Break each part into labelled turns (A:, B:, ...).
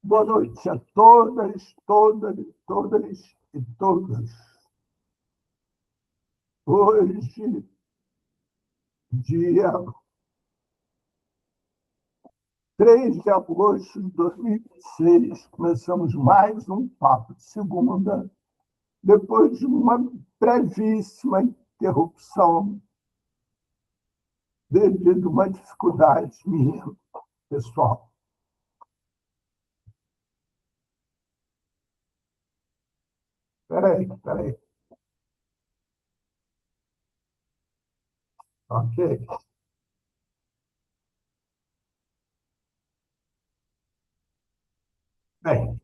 A: Boa noite a todas e todos. Hoje, dia 3 de agosto de 2026, começamos mais um Papo de Segunda, depois de uma brevíssima interrupção devido a uma dificuldade minha, pessoal. Espera aí. Ok. Bem,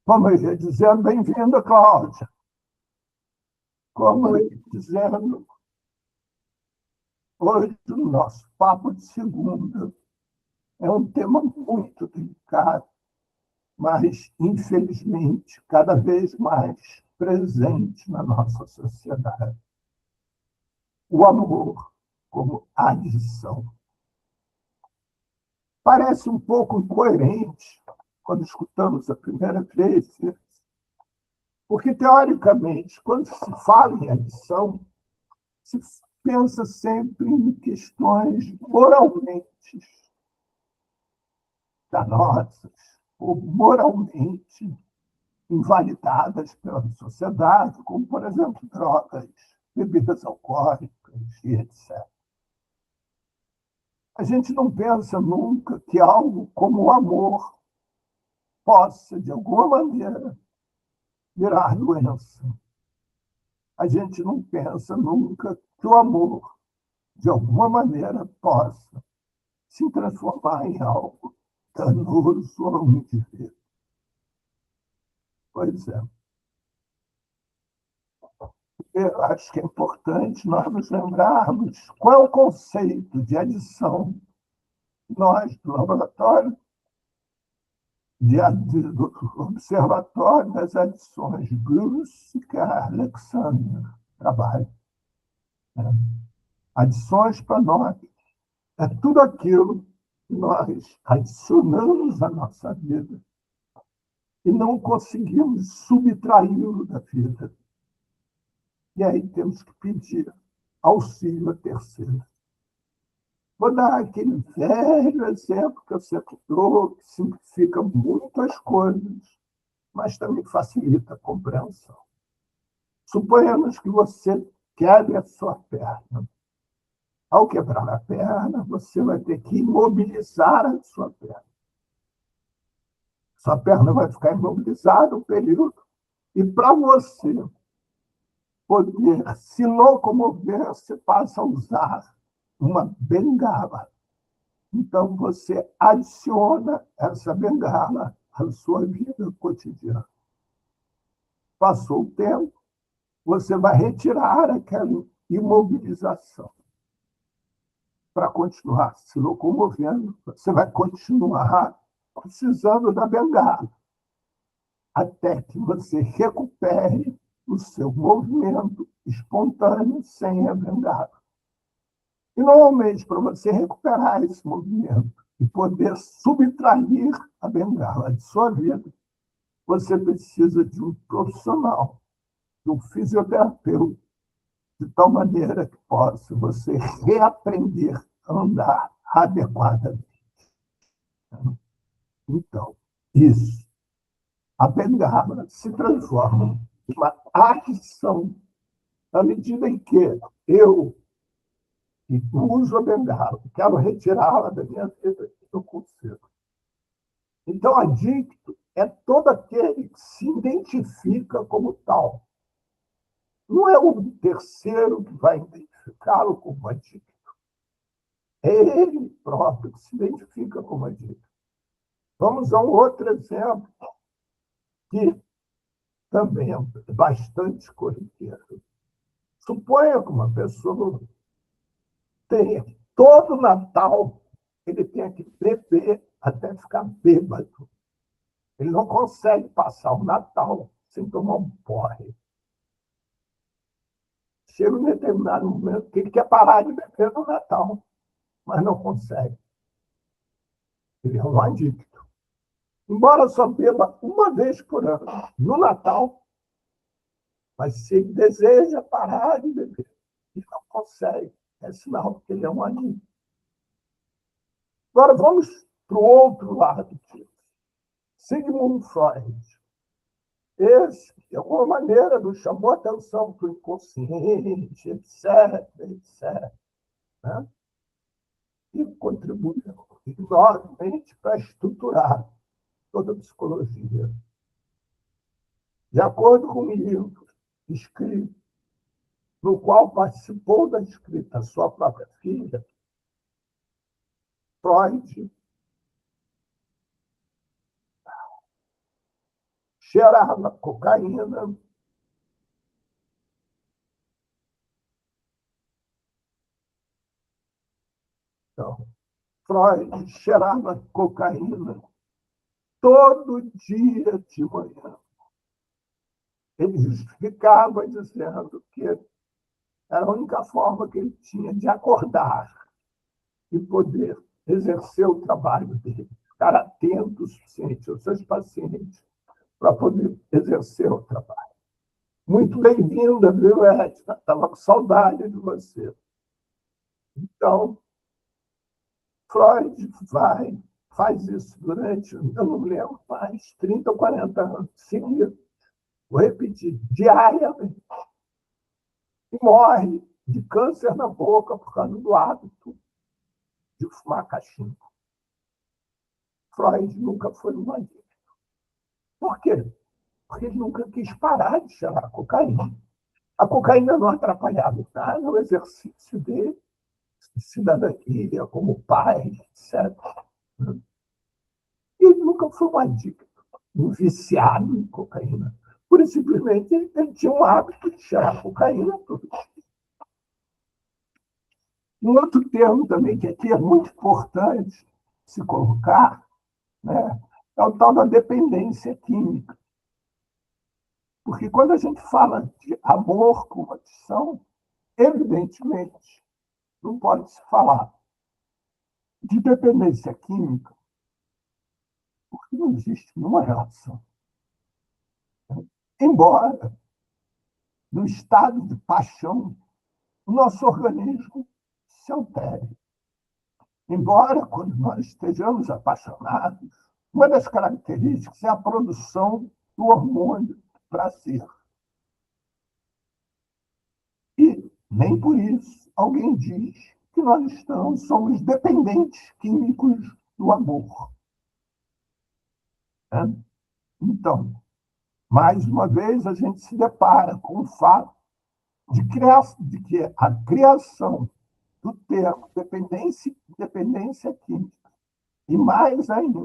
A: como eu ia dizendo, bem-vinda, Cláudia. Como eu ia dizendo, hoje o nosso Papo de Segunda é um tema muito delicado, mas, infelizmente, cada vez mais presente na nossa sociedade. O amor como adição. Parece um pouco incoerente quando escutamos a primeira vez, porque, teoricamente, quando se fala em adição, se pensa sempre em questões moralmente danosas ou moralmente invalidadas pela sociedade, como, por exemplo, drogas, bebidas alcoólicas e etc. A gente não pensa nunca que algo como o amor possa, de alguma maneira, virar doença. A gente não pensa nunca que o amor, de alguma maneira, possa se transformar em algo danoso ao indivíduo. Pois é. Eu acho que é importante nós nos lembrarmos qual é o conceito de adição. Nós, do laboratório, do Observatório das Adições, Bruce e Alexander, trabalho. Né? Adições para nós é tudo aquilo que nós adicionamos à nossa vida e não conseguimos subtraí-lo da vida. E aí temos que pedir auxílio a terceiros. Vou dar aquele velho exemplo que eu sempre dou, que simplifica muito as coisas, mas também facilita a compreensão. Suponhamos que você quebre a sua perna. Ao quebrar a perna, você vai ter que imobilizar a sua perna. Sua perna vai ficar imobilizada um período. E para você poder se locomover, você passa a usar uma bengala. Então, você adiciona essa bengala à sua vida cotidiana. Passou o tempo, você vai retirar aquela imobilização para continuar se locomovendo, você vai continuar precisando da bengala, até que você recupere o seu movimento espontâneo sem a bengala. E, normalmente, para você recuperar esse movimento e poder subtrair a bengala de sua vida, você precisa de um profissional, de um fisioterapeuta, de tal maneira que possa você reaprender a andar adequadamente. Então, isso. A bengala se transforma em uma adição à medida em que eu uso a bengala, quero retirá-la da minha vida, eu consigo. Então, adicto é todo aquele que se identifica como tal. Não é o terceiro que vai identificá-lo como adicto. É ele próprio que se identifica como adicto. Vamos a um outro exemplo que também é bastante corriqueiro. Suponha que uma pessoa tenha todo Natal, ele tenha que beber até ficar bêbado. Ele não consegue passar o Natal sem tomar um porre. Chega um determinado momento que ele quer parar de beber no Natal, mas não consegue. Ele é um adicto. embora só beba uma vez por ano, no Natal, mas se ele deseja parar de beber e não consegue, é sinal que ele é um adicto. Agora vamos para o outro lado disso. Sigmund Freud. Esse, de alguma maneira, nos chamou a atenção para o inconsciente, etc., etc., né? E contribuiu enormemente para estruturar toda a psicologia. De acordo com um livro escrito, no qual participou da escrita sua própria filha, Freud cheirava cocaína. Então, Freud cheirava cocaína todo dia de manhã. Ele justificava dizendo que era a única forma que ele tinha de acordar e poder exercer o trabalho dele, ficar atento o suficiente aos seus pacientes para poder exercer o trabalho. Muito bem-vinda, viu, Edna? Estava com saudade de você. Então, Freud faz isso durante, eu não lembro, mais 30 ou 40 anos seguidos. Vou repetir, diariamente. E morre de câncer na boca por causa do hábito de fumar cachimbo. Freud nunca foi um adicto. Por quê? Porque ele nunca quis parar de cheirar cocaína. A cocaína não atrapalhava nada no exercício dele, de cidadania, como pai, etc. E ele nunca foi um adicto, um viciado em cocaína. Por isso, simplesmente, ele tinha um hábito de cheirar cocaína todo dia. Um outro termo também que aqui é muito importante se colocar, né, é o tal da dependência química. Porque quando a gente fala de amor como adição, evidentemente, não pode se falar de dependência química, porque não existe nenhuma relação. Embora, no estado de paixão, o nosso organismo se altere. Embora, quando nós estejamos apaixonados, uma das características é a produção do hormônio do prazer. E nem por isso alguém diz que nós somos dependentes químicos do amor. Né? Então, mais uma vez, a gente se depara com o fato de que a criação do termo dependência química, e mais ainda,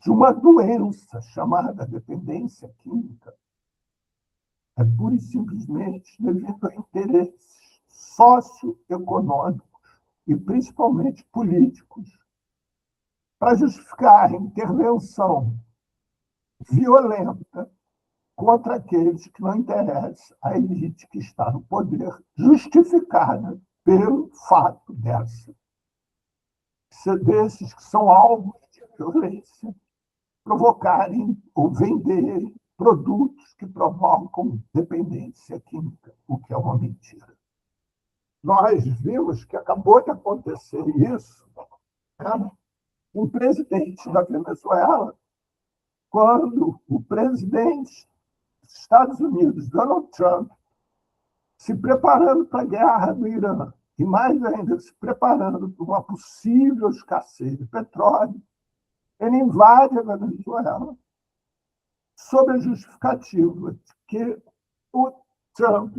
A: de uma doença chamada dependência química, é pura e simplesmente devido a interesses socioeconômicos e principalmente políticos, para justificar a intervenção violenta contra aqueles que não interessam à elite que está no poder, justificada pelo fato desses que são alvos de violência provocarem ou venderem produtos que provocam dependência química, o que é uma mentira. Nós vimos que acabou de acontecer isso, né? Um presidente da Venezuela, quando o presidente dos Estados Unidos, Donald Trump, se preparando para a guerra do Irã, e mais ainda, se preparando para uma possível escassez de petróleo, ele invade a Venezuela sob a justificativa de que o Trump,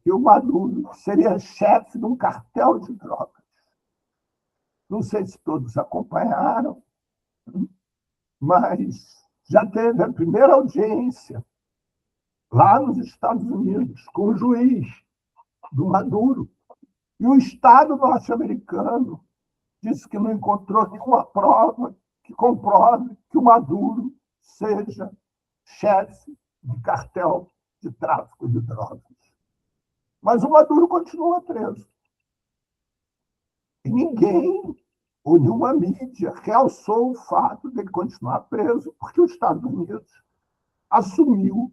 A: que o Maduro, seria chefe de um cartel de drogas. Não sei se todos acompanharam, mas já teve a primeira audiência lá nos Estados Unidos com o juiz do Maduro. E o Estado norte-americano disse que não encontrou nenhuma prova que comprove que o Maduro seja chefe de cartel de tráfico de drogas. Mas o Maduro continua preso. E ninguém ou nenhuma mídia realçou o fato de ele continuar preso, porque os Estados Unidos assumiu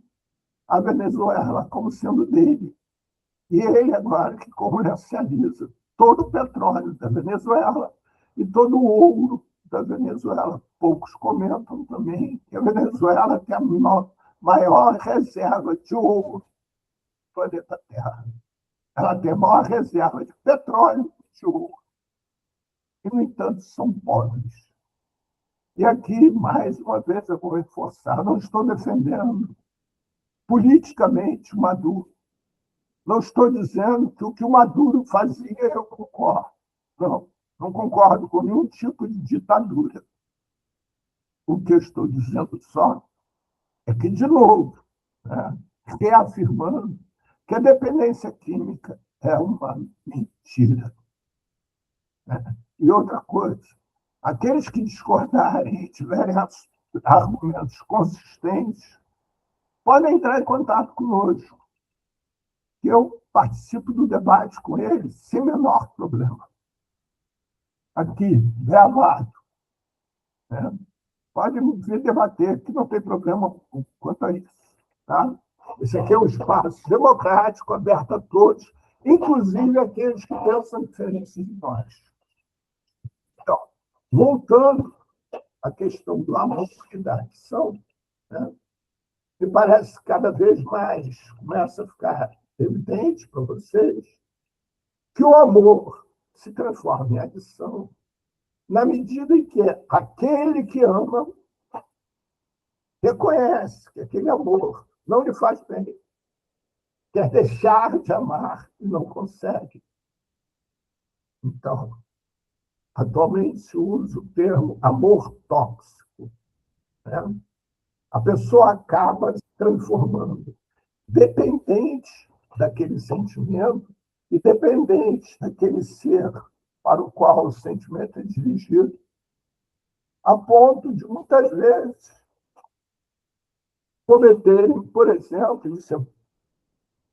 A: a Venezuela como sendo dele. E ele agora que comercializa todo o petróleo da Venezuela e todo o ouro da Venezuela. Poucos comentam também que a Venezuela tem a maior reserva de ouro do planeta Terra. Ela tem a maior reserva de petróleo e de ouro. E, no entanto, são pobres. E aqui, mais uma vez, eu vou reforçar, não estou defendendo politicamente o Maduro. Não estou dizendo que o que o Maduro fazia eu concordo. Não, não concordo com nenhum tipo de ditadura. O que eu estou dizendo só é que, de novo, né, reafirmando que a dependência química é uma mentira. Né? E outra coisa, aqueles que discordarem e tiverem argumentos consistentes podem entrar em contato conosco, que eu participo do debate com eles sem menor problema. Aqui, gravado. Né? Pode vir debater, que não tem problema quanto a isso. Tá? Esse aqui é um espaço democrático, aberto a todos, inclusive aqueles que pensam diferente de nós. Então, voltando à questão do amor e da adição, né? Me parece que cada vez mais começa a ficar evidente para vocês que o amor se transforma em adição na medida em que aquele que ama reconhece que aquele amor não lhe faz bem, quer deixar de amar e não consegue. Então, atualmente se usa o termo amor tóxico. Né? A pessoa acaba se transformando dependente daquele sentimento e dependente daquele ser para o qual o sentimento é dirigido, a ponto de, muitas vezes, cometerem, por exemplo, isso é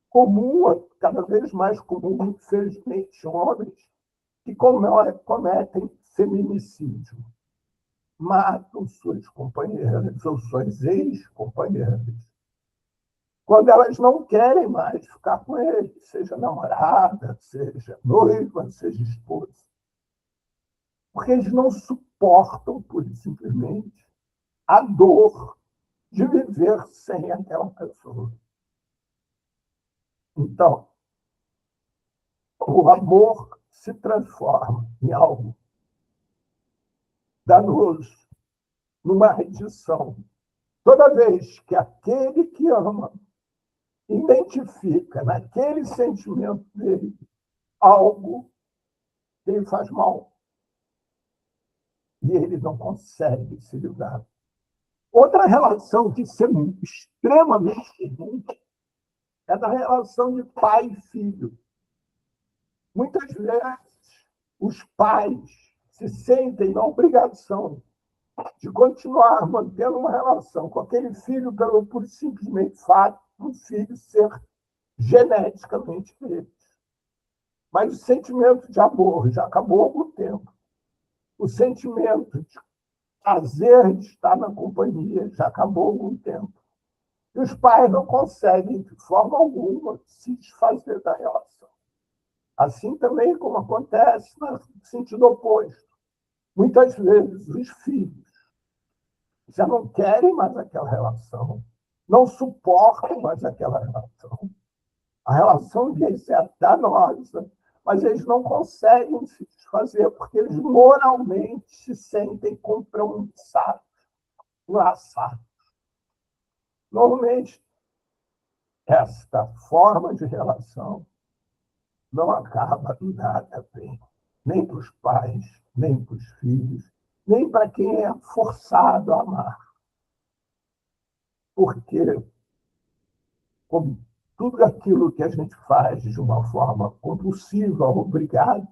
A: comum, cada vez mais comum, infelizmente, homens que cometem feminicídio, matam suas companheiras ou suas ex-companheiras, quando elas não querem mais ficar com ele, seja namorada, seja noiva, seja esposa. Porque eles não suportam, pura e simplesmente, a dor de viver sem aquela pessoa. Então, o amor se transforma em algo danoso, numa redição. Toda vez que aquele que ama identifica naquele sentimento dele algo que lhe faz mal, e ele não consegue se livrar. Outra relação que é extremamente comum é da relação de pai e filho. Muitas vezes, os pais se sentem na obrigação de continuar mantendo uma relação com aquele filho pelo por simplesmente fato do filho ser geneticamente deles. Mas o sentimento de amor já acabou há algum tempo. O sentimento de prazer de estar na companhia já acabou há algum tempo. E os pais não conseguem, de forma alguma, se desfazer da relação. Assim também como acontece no sentido oposto. Muitas vezes os filhos já não querem mais aquela relação, não suportam mais aquela relação. A relação deles é danosa, mas eles não conseguem se desfazer, porque eles moralmente se sentem compromissados, laçados. Normalmente, esta forma de relação não acaba nada bem, nem para os pais, nem para os filhos, nem para quem é forçado a amar. Porque, como tudo aquilo que a gente faz de uma forma compulsiva, obrigada,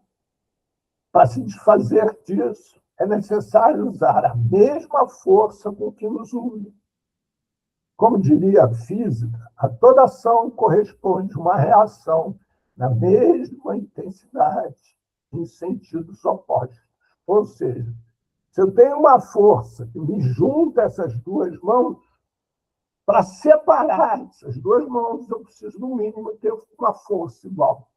A: para se desfazer disso, é necessário usar a mesma força com que nos une. Como diria a física, a toda ação corresponde uma reação na mesma intensidade, em sentidos opostos. Ou seja, se eu tenho uma força que me junta essas duas mãos, para separar essas duas mãos, eu preciso, no mínimo, ter uma força igual.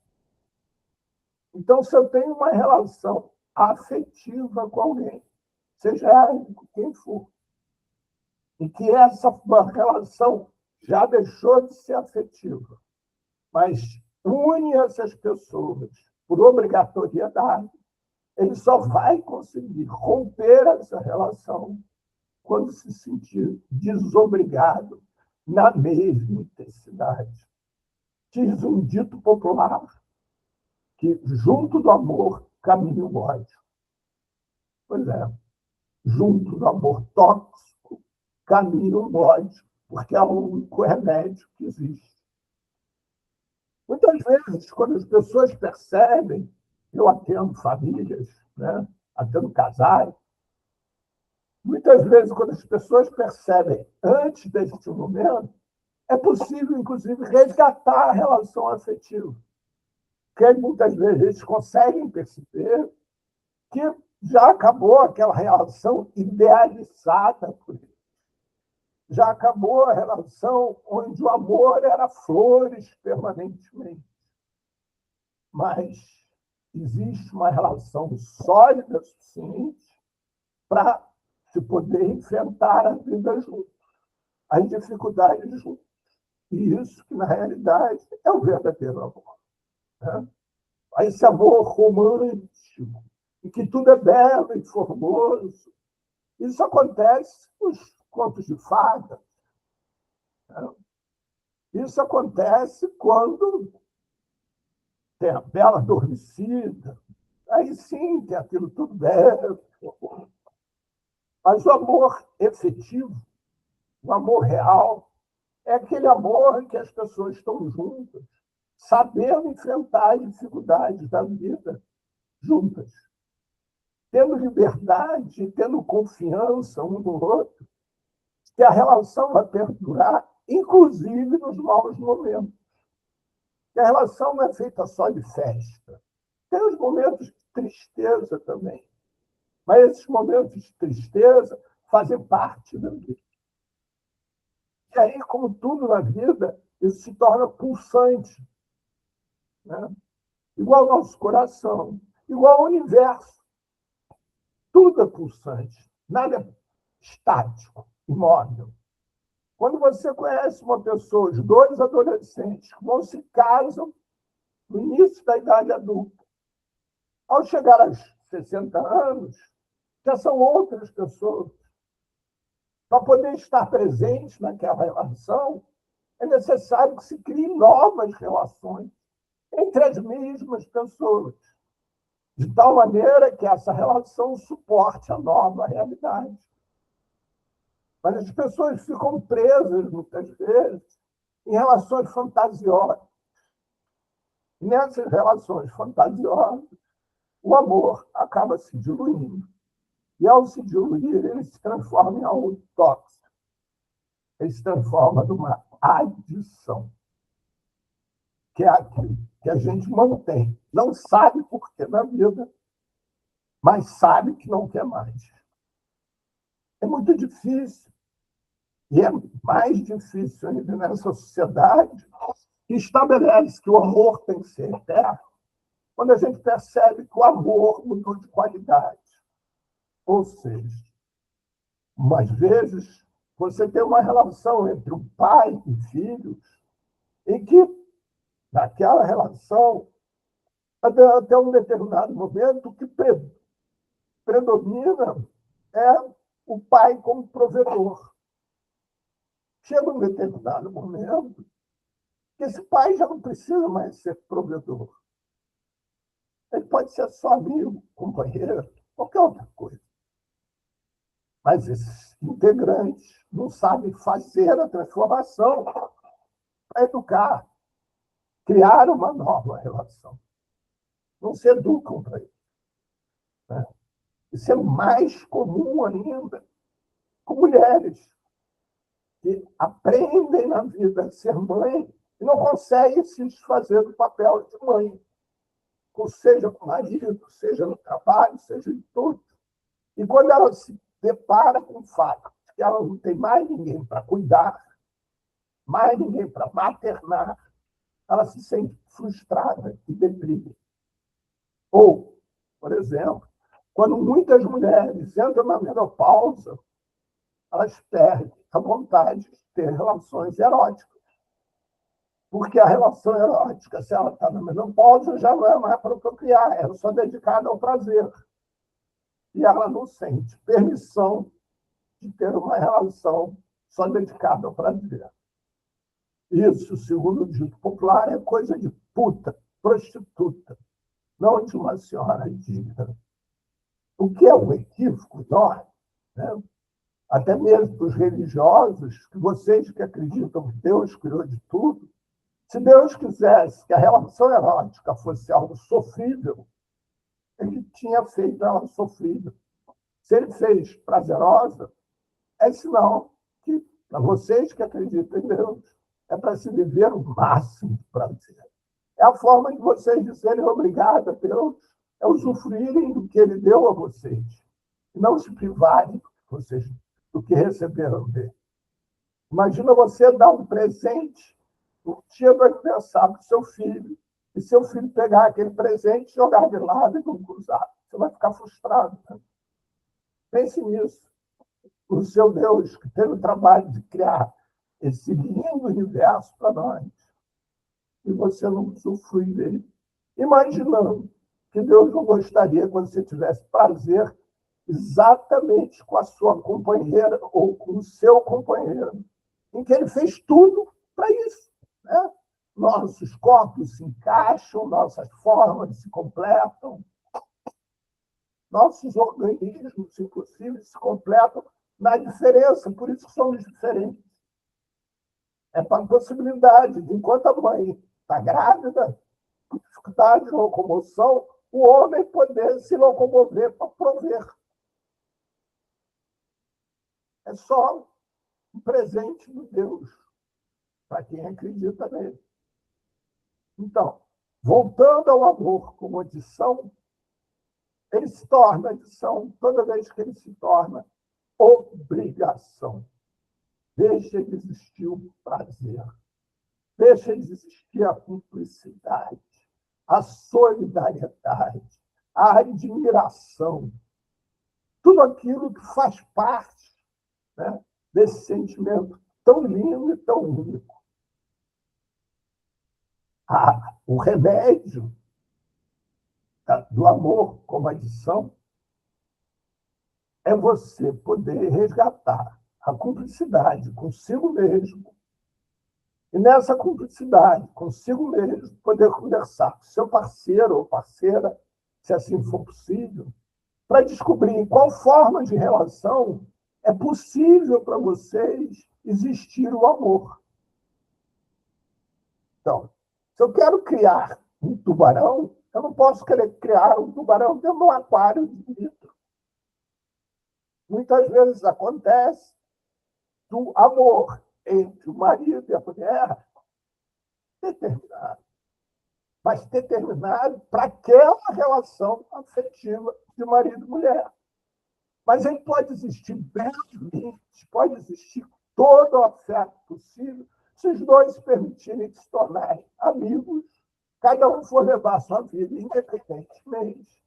A: Então, se eu tenho uma relação afetiva com alguém, seja ela quem for, e que essa relação já deixou de ser afetiva, mas une essas pessoas por obrigatoriedade, ele só vai conseguir romper essa relação quando se sentir desobrigado na mesma intensidade. Diz um dito popular que junto do amor caminha o ódio. Pois é, junto do amor tóxico caminha o ódio, porque é o único remédio que existe. Muitas vezes, quando as pessoas percebem, eu atendo famílias, né? Atendo casais, muitas vezes, quando as pessoas percebem antes deste momento, é possível, inclusive, resgatar a relação afetiva. Porque muitas vezes eles conseguem perceber que já acabou aquela relação idealizada por eles. Já acabou a relação onde o amor era flores permanentemente. Mas existe uma relação sólida o suficiente para se poder enfrentar a vida juntos, as dificuldades juntos. E isso que, na realidade, é o verdadeiro amor. Né? Esse amor romântico, em que tudo é belo e formoso. Isso acontece nos contos de fadas. Né? Isso acontece quando tem a bela adormecida. Aí sim tem aquilo tudo belo. Mas o amor efetivo, o amor real, é aquele amor em que as pessoas estão juntas, sabendo enfrentar as dificuldades da vida juntas, tendo liberdade, tendo confiança um no outro, que a relação vai perdurar, inclusive nos maus momentos. Que a relação não é feita só de festa. Tem os momentos de tristeza também. Mas esses momentos de tristeza fazem parte da vida. E aí, como tudo na vida, isso se torna pulsante. Né? Igual ao nosso coração, igual ao universo. Tudo é pulsante, nada é estático, imóvel. Quando você conhece uma pessoa, os dois adolescentes que vão se casam no início da idade adulta, ao chegar aos 60 anos, já são outras pessoas. Para poder estar presente naquela relação, é necessário que se criem novas relações entre as mesmas pessoas, de tal maneira que essa relação suporte a nova realidade. Mas as pessoas ficam presas, muitas vezes, em relações fantasiosas. E nessas relações fantasiosas, o amor acaba se diluindo. E, ao se diluir, ele se transforma em algo tóxico. Ele se transforma numa adição, que é aquilo que a gente mantém. Não sabe por que na vida, mas sabe que não quer mais. É muito difícil. E é mais difícil ainda nessa sociedade que estabelece que o amor tem que ser eterno, quando a gente percebe que o amor mudou de qualidade. Ou seja, umas vezes você tem uma relação entre o pai e filhos em que, naquela relação, até um determinado momento, o que predomina é o pai como provedor. Chega um determinado momento que esse pai já não precisa mais ser provedor. Ele pode ser só amigo, companheiro, qualquer outra coisa. Mas esses integrantes não sabem fazer a transformação para educar, criar uma nova relação. Não se educam para isso. Né? Isso é mais comum ainda com mulheres que aprendem na vida a ser mãe e não conseguem se desfazer do papel de mãe, seja com o marido, seja no trabalho, seja em tudo. E quando ela se depara com o fato de que ela não tem mais ninguém para cuidar, mais ninguém para maternar, ela se sente frustrada e deprime. Ou, por exemplo, quando muitas mulheres entram na menopausa, elas perdem a vontade de ter relações eróticas. Porque a relação erótica, se ela está na menopausa, já não é mais para procriar, ela só dedicada ao prazer. E ela não sente permissão de ter uma relação só dedicada ao prazer. Isso, segundo o dito popular, é coisa de puta, prostituta, não de uma senhora digna. O que é um equívoco enorme, né? Até mesmo para os religiosos, que vocês que acreditam que Deus criou de tudo, se Deus quisesse que a relação erótica fosse algo sofrível, ele tinha feito ela sofrível. Se ele fez prazerosa, é sinal que, para vocês que acreditam em Deus, é para se viver o máximo de prazer. É a forma de vocês dizerem obrigado a Deus, é usufruírem do que ele deu a vocês, e não se privarem vocês do que receberam dele. Imagina você dar um presente no dia do aniversário do seu filho, e seu filho pegar aquele presente, jogar de lado e não cruzar. Você vai ficar frustrado. Né? Pense nisso. O seu Deus, que teve o trabalho de criar esse lindo universo para nós, e você não usufrui dele, imaginando que Deus não gostaria que você tivesse prazer exatamente com a sua companheira ou com o seu companheiro, em que ele fez tudo para isso. Né? Nossos corpos se encaixam, nossas formas se completam, nossos organismos, inclusive, se completam na diferença, por isso somos diferentes. É para a possibilidade de, enquanto a mãe está grávida, com dificuldade de locomoção, o homem poder se locomover para prover. É só um presente de Deus, para quem acredita nele. Então, voltando ao amor como adição, ele se torna adição toda vez que ele se torna obrigação. Deixa de existir o prazer, deixa de existir a cumplicidade, a solidariedade, a admiração, tudo aquilo que faz parte, né, desse sentimento tão lindo e tão único. O remédio do amor como adição é você poder resgatar a cumplicidade consigo mesmo. E nessa cumplicidade consigo mesmo, poder conversar com seu parceiro ou parceira, se assim for possível, para descobrir em qual forma de relação é possível para vocês existir o amor. Então, se eu quero criar um tubarão, eu não posso querer criar um tubarão dentro de um aquário de vidro. Muitas vezes acontece do amor entre o marido e a mulher determinado, mas determinado para aquela relação afetiva de marido e mulher. Mas ele pode existir brevemente, pode existir todo o afeto possível, se os dois se permitirem se tornarem amigos, cada um for levar sua vida independentemente,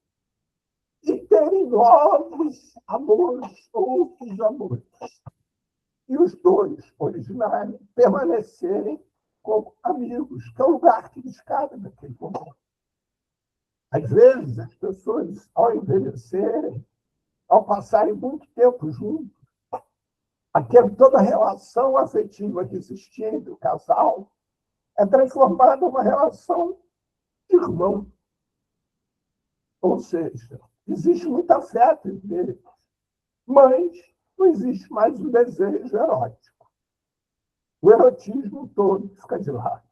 A: e terem novos amores, outros amores. E os dois originários permanecerem como amigos, que é o lugar que eles cabem naquele momento. Às vezes, as pessoas, ao envelhecerem, ao passarem muito tempo juntos, toda a relação afetiva que existia entre o casal é transformada numa relação de irmão. Ou seja, existe muito afeto entre eles, mas não existe mais o desejo erótico. O erotismo todo fica de lado.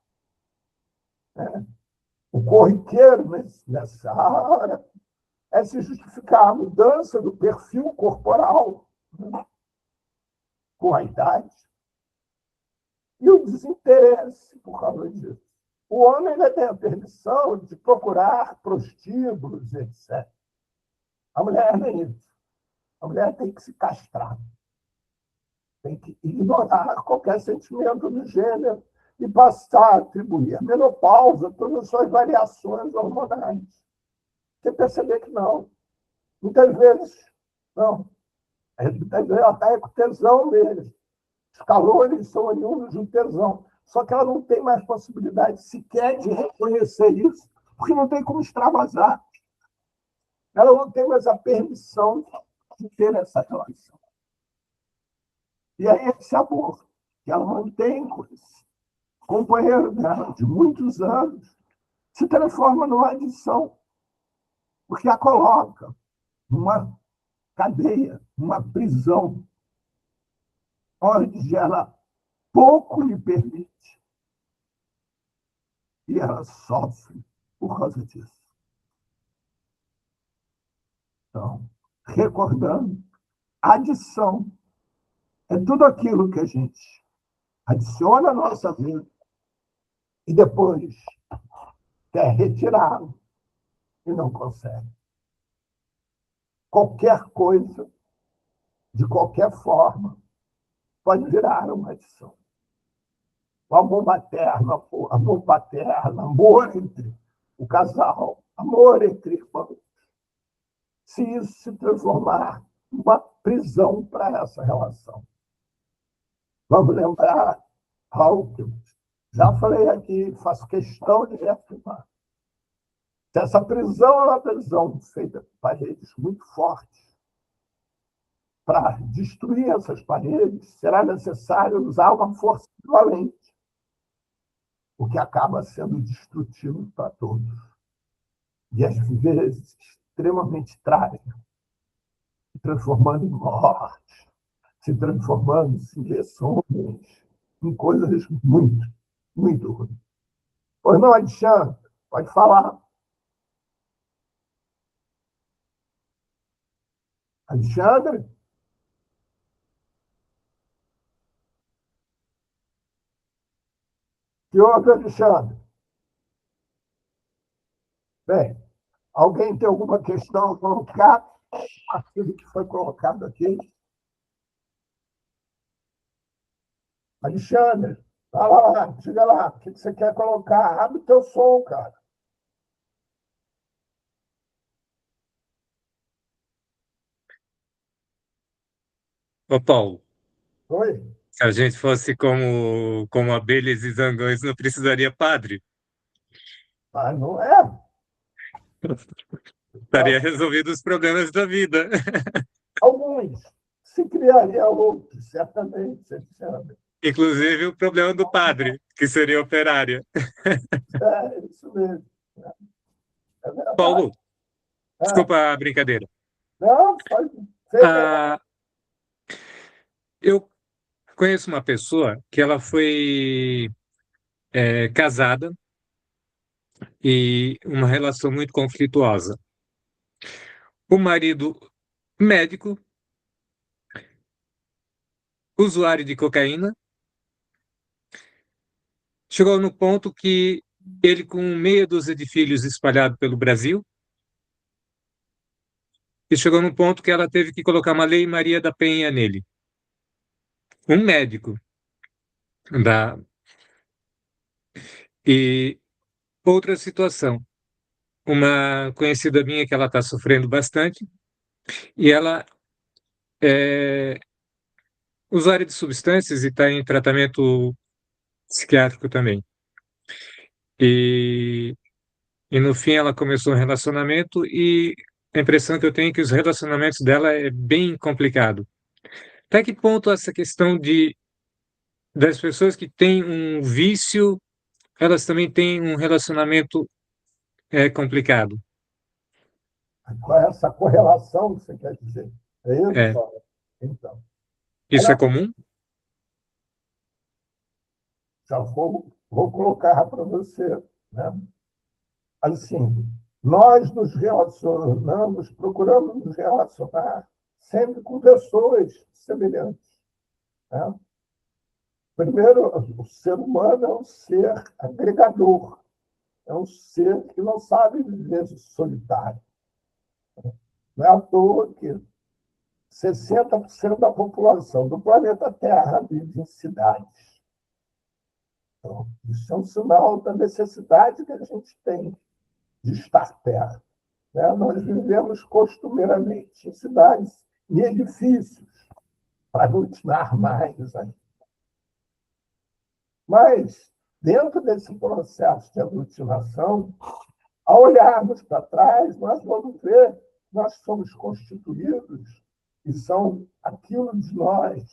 A: Né? O corriqueiro nessa hora é se justificar a mudança do perfil corporal, né, com a idade e o desinteresse por causa disso. O homem ainda tem a permissão de procurar prostíbulos, etc. A mulher nem isso. A mulher tem que se castrar, tem que ignorar qualquer sentimento do gênero e passar a atribuir a menopausa todas as suas variações hormonais. Você perceber que não. Muitas vezes, não. Muitas vezes ela está com tesão mesmo. Os calores são oriundos do tesão. Só que ela não tem mais possibilidade sequer de reconhecer isso, porque não tem como extravasar. Ela não tem mais a permissão de ter essa relação. E aí esse amor que ela mantém com esse companheiro dela de muitos anos se transforma numa adição, porque a coloca numa cadeia, numa prisão, onde ela pouco lhe permite e ela sofre por causa disso. Então, recordando, adição é tudo aquilo que a gente adiciona à nossa vida e depois quer retirá-lo e não consegue. Qualquer coisa, de qualquer forma, pode virar uma adição. O amor materno, amor paterno, amor entre o casal, amor entre irmãos. Se isso se transformar numa prisão para essa relação. Vamos lembrar algo que eu já falei aqui, faço questão de reafirmar. Se essa prisão é uma prisão feita por paredes muito fortes, para destruir essas paredes, será necessário usar uma força equivalente, o que acaba sendo destrutivo para todos. E, às vezes, extremamente trágico, se transformando em morte, se transformando em lesões, em coisas muito, muito ruins. Pois não, Alexandre, pode falar. Alexandre? Que houve, Alexandre? Bem, alguém tem alguma questão a colocar? Aquilo que foi colocado aqui. Alexandre, vai lá, diga lá, o que você quer colocar? Abre o teu som, cara.
B: Ô, Paulo,
A: Oi?
B: se a gente fosse como abelhas e zangões, não precisaria padre.
A: Mas não é.
B: Estaria resolvido os problemas da vida.
A: Alguns. Se criaria outros, certamente, Alexandre.
B: Inclusive o problema do padre, que seria operária.
A: É isso mesmo. É verdade.
B: Paulo,
A: É.
B: desculpa a brincadeira.
A: Não, pode ser verdade.
B: Ah, eu conheço uma pessoa que ela foi casada e uma relação muito conflituosa. O marido, médico, usuário de cocaína, chegou no ponto que ele, com meia dúzia de filhos espalhados pelo Brasil, e chegou no ponto que ela teve que colocar uma lei Maria da Penha nele. Um médico. Da... E outra situação. Uma conhecida minha que ela está sofrendo bastante, e ela é usuária de substâncias e está em tratamento psiquiátrico também. E, e no fim ela começou um relacionamento e a impressão que eu tenho é que os relacionamentos dela é bem complicado. Até que ponto essa questão das pessoas que têm um vício, elas também têm um relacionamento complicado?
A: Qual é essa correlação que você quer dizer? É isso,
B: É.
A: Paulo? Então,
B: Isso é
A: olha,
B: comum?
A: já vou colocar para você. Né? Assim, nós nos relacionamos, procuramos nos relacionar sempre com pessoas semelhantes. Né? Primeiro, o ser humano é um ser agregador, é um ser que não sabe viver solitário. Não é à toa que 60% da população do planeta Terra vive em cidades. Então, isso é um sinal da necessidade que a gente tem de estar perto. Né? Nós vivemos costumeiramente em cidades e edifícios, para aglutinar mais ainda. Mas, dentro desse processo de aglutinação, ao olharmos para trás, nós vamos ver que nós somos constituídos e são aquilo de nós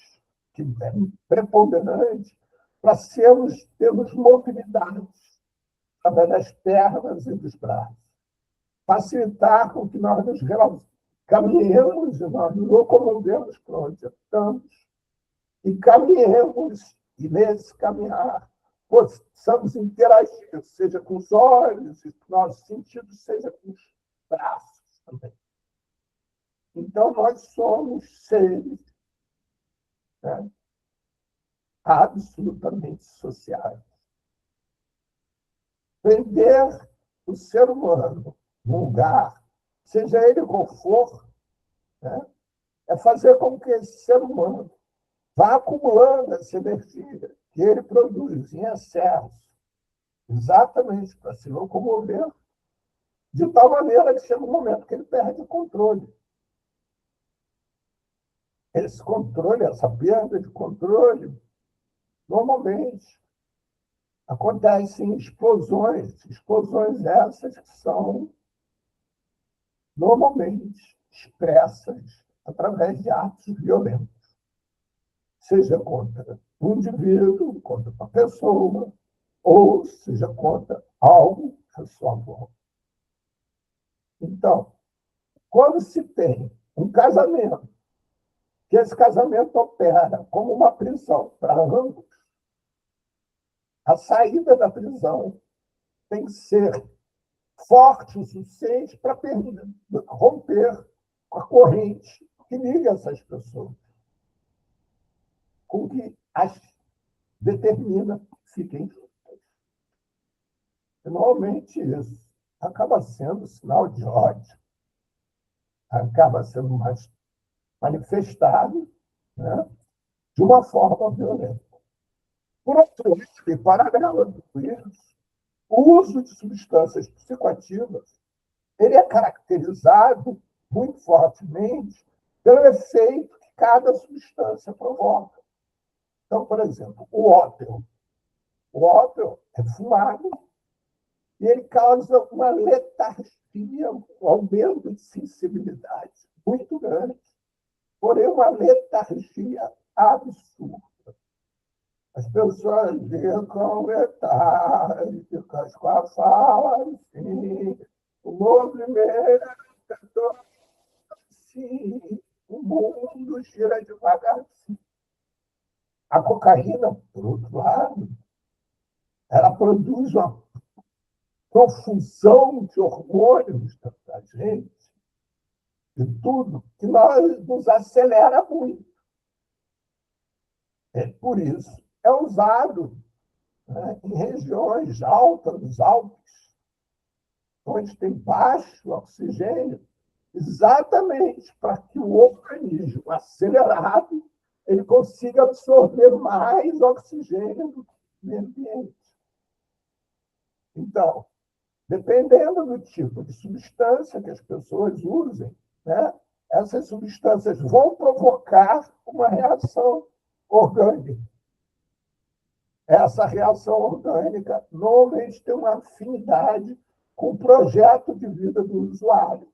A: que é preponderante para termos mobilidade através das pernas e dos braços. Facilitar com que nós nos caminhemos e nós nos locomovemos para onde estamos e caminhemos, e nesse caminhar possamos interagir, seja com os olhos, e com nossos sentidos, seja com os braços também. Então, nós somos seres, né, absolutamente sociais. Prender o ser humano num lugar, seja ele qual for, né, é fazer com que esse ser humano vá acumulando essa energia que ele produz em excesso, exatamente para se locomover, de tal maneira que chega um momento que ele perde o controle. Esse controle, essa perda de controle, normalmente acontece em explosões essas que são normalmente expressas através de atos violentos, seja contra um indivíduo, contra uma pessoa, ou seja contra algo à sua volta. Então, quando se tem um casamento, que esse casamento opera como uma prisão para ambos, a saída da prisão tem que ser forte o suficiente para romper a corrente que liga essas pessoas, com que as determina que fiquem juntas. E, normalmente, isso acaba sendo sinal de ódio, acaba sendo mais manifestado, né, de uma forma violenta. Por outro lado, em paralelo a tudo isso, o uso de substâncias psicoativas ele é caracterizado muito fortemente pelo efeito que cada substância provoca. Então, por exemplo, o ópio. O ópio é fumado e ele causa uma letargia, um aumento de sensibilidade muito grande, porém uma letargia absurda. As pessoas ficam letárgicas com a fala, assim, o movimento, assim, o mundo gira devagarzinho. A cocaína, por outro lado, ela produz uma profusão de hormônios da gente, de tudo, que nos acelera muito. Por isso, é usado, né, em regiões altas dos Alpes, onde tem baixo oxigênio, exatamente para que o organismo acelerado ele consiga absorver mais oxigênio do meio ambiente. Então, dependendo do tipo de substância que as pessoas usem, né, essas substâncias vão provocar uma reação orgânica. Essa reação orgânica normalmente tem uma afinidade com o projeto de vida do usuário.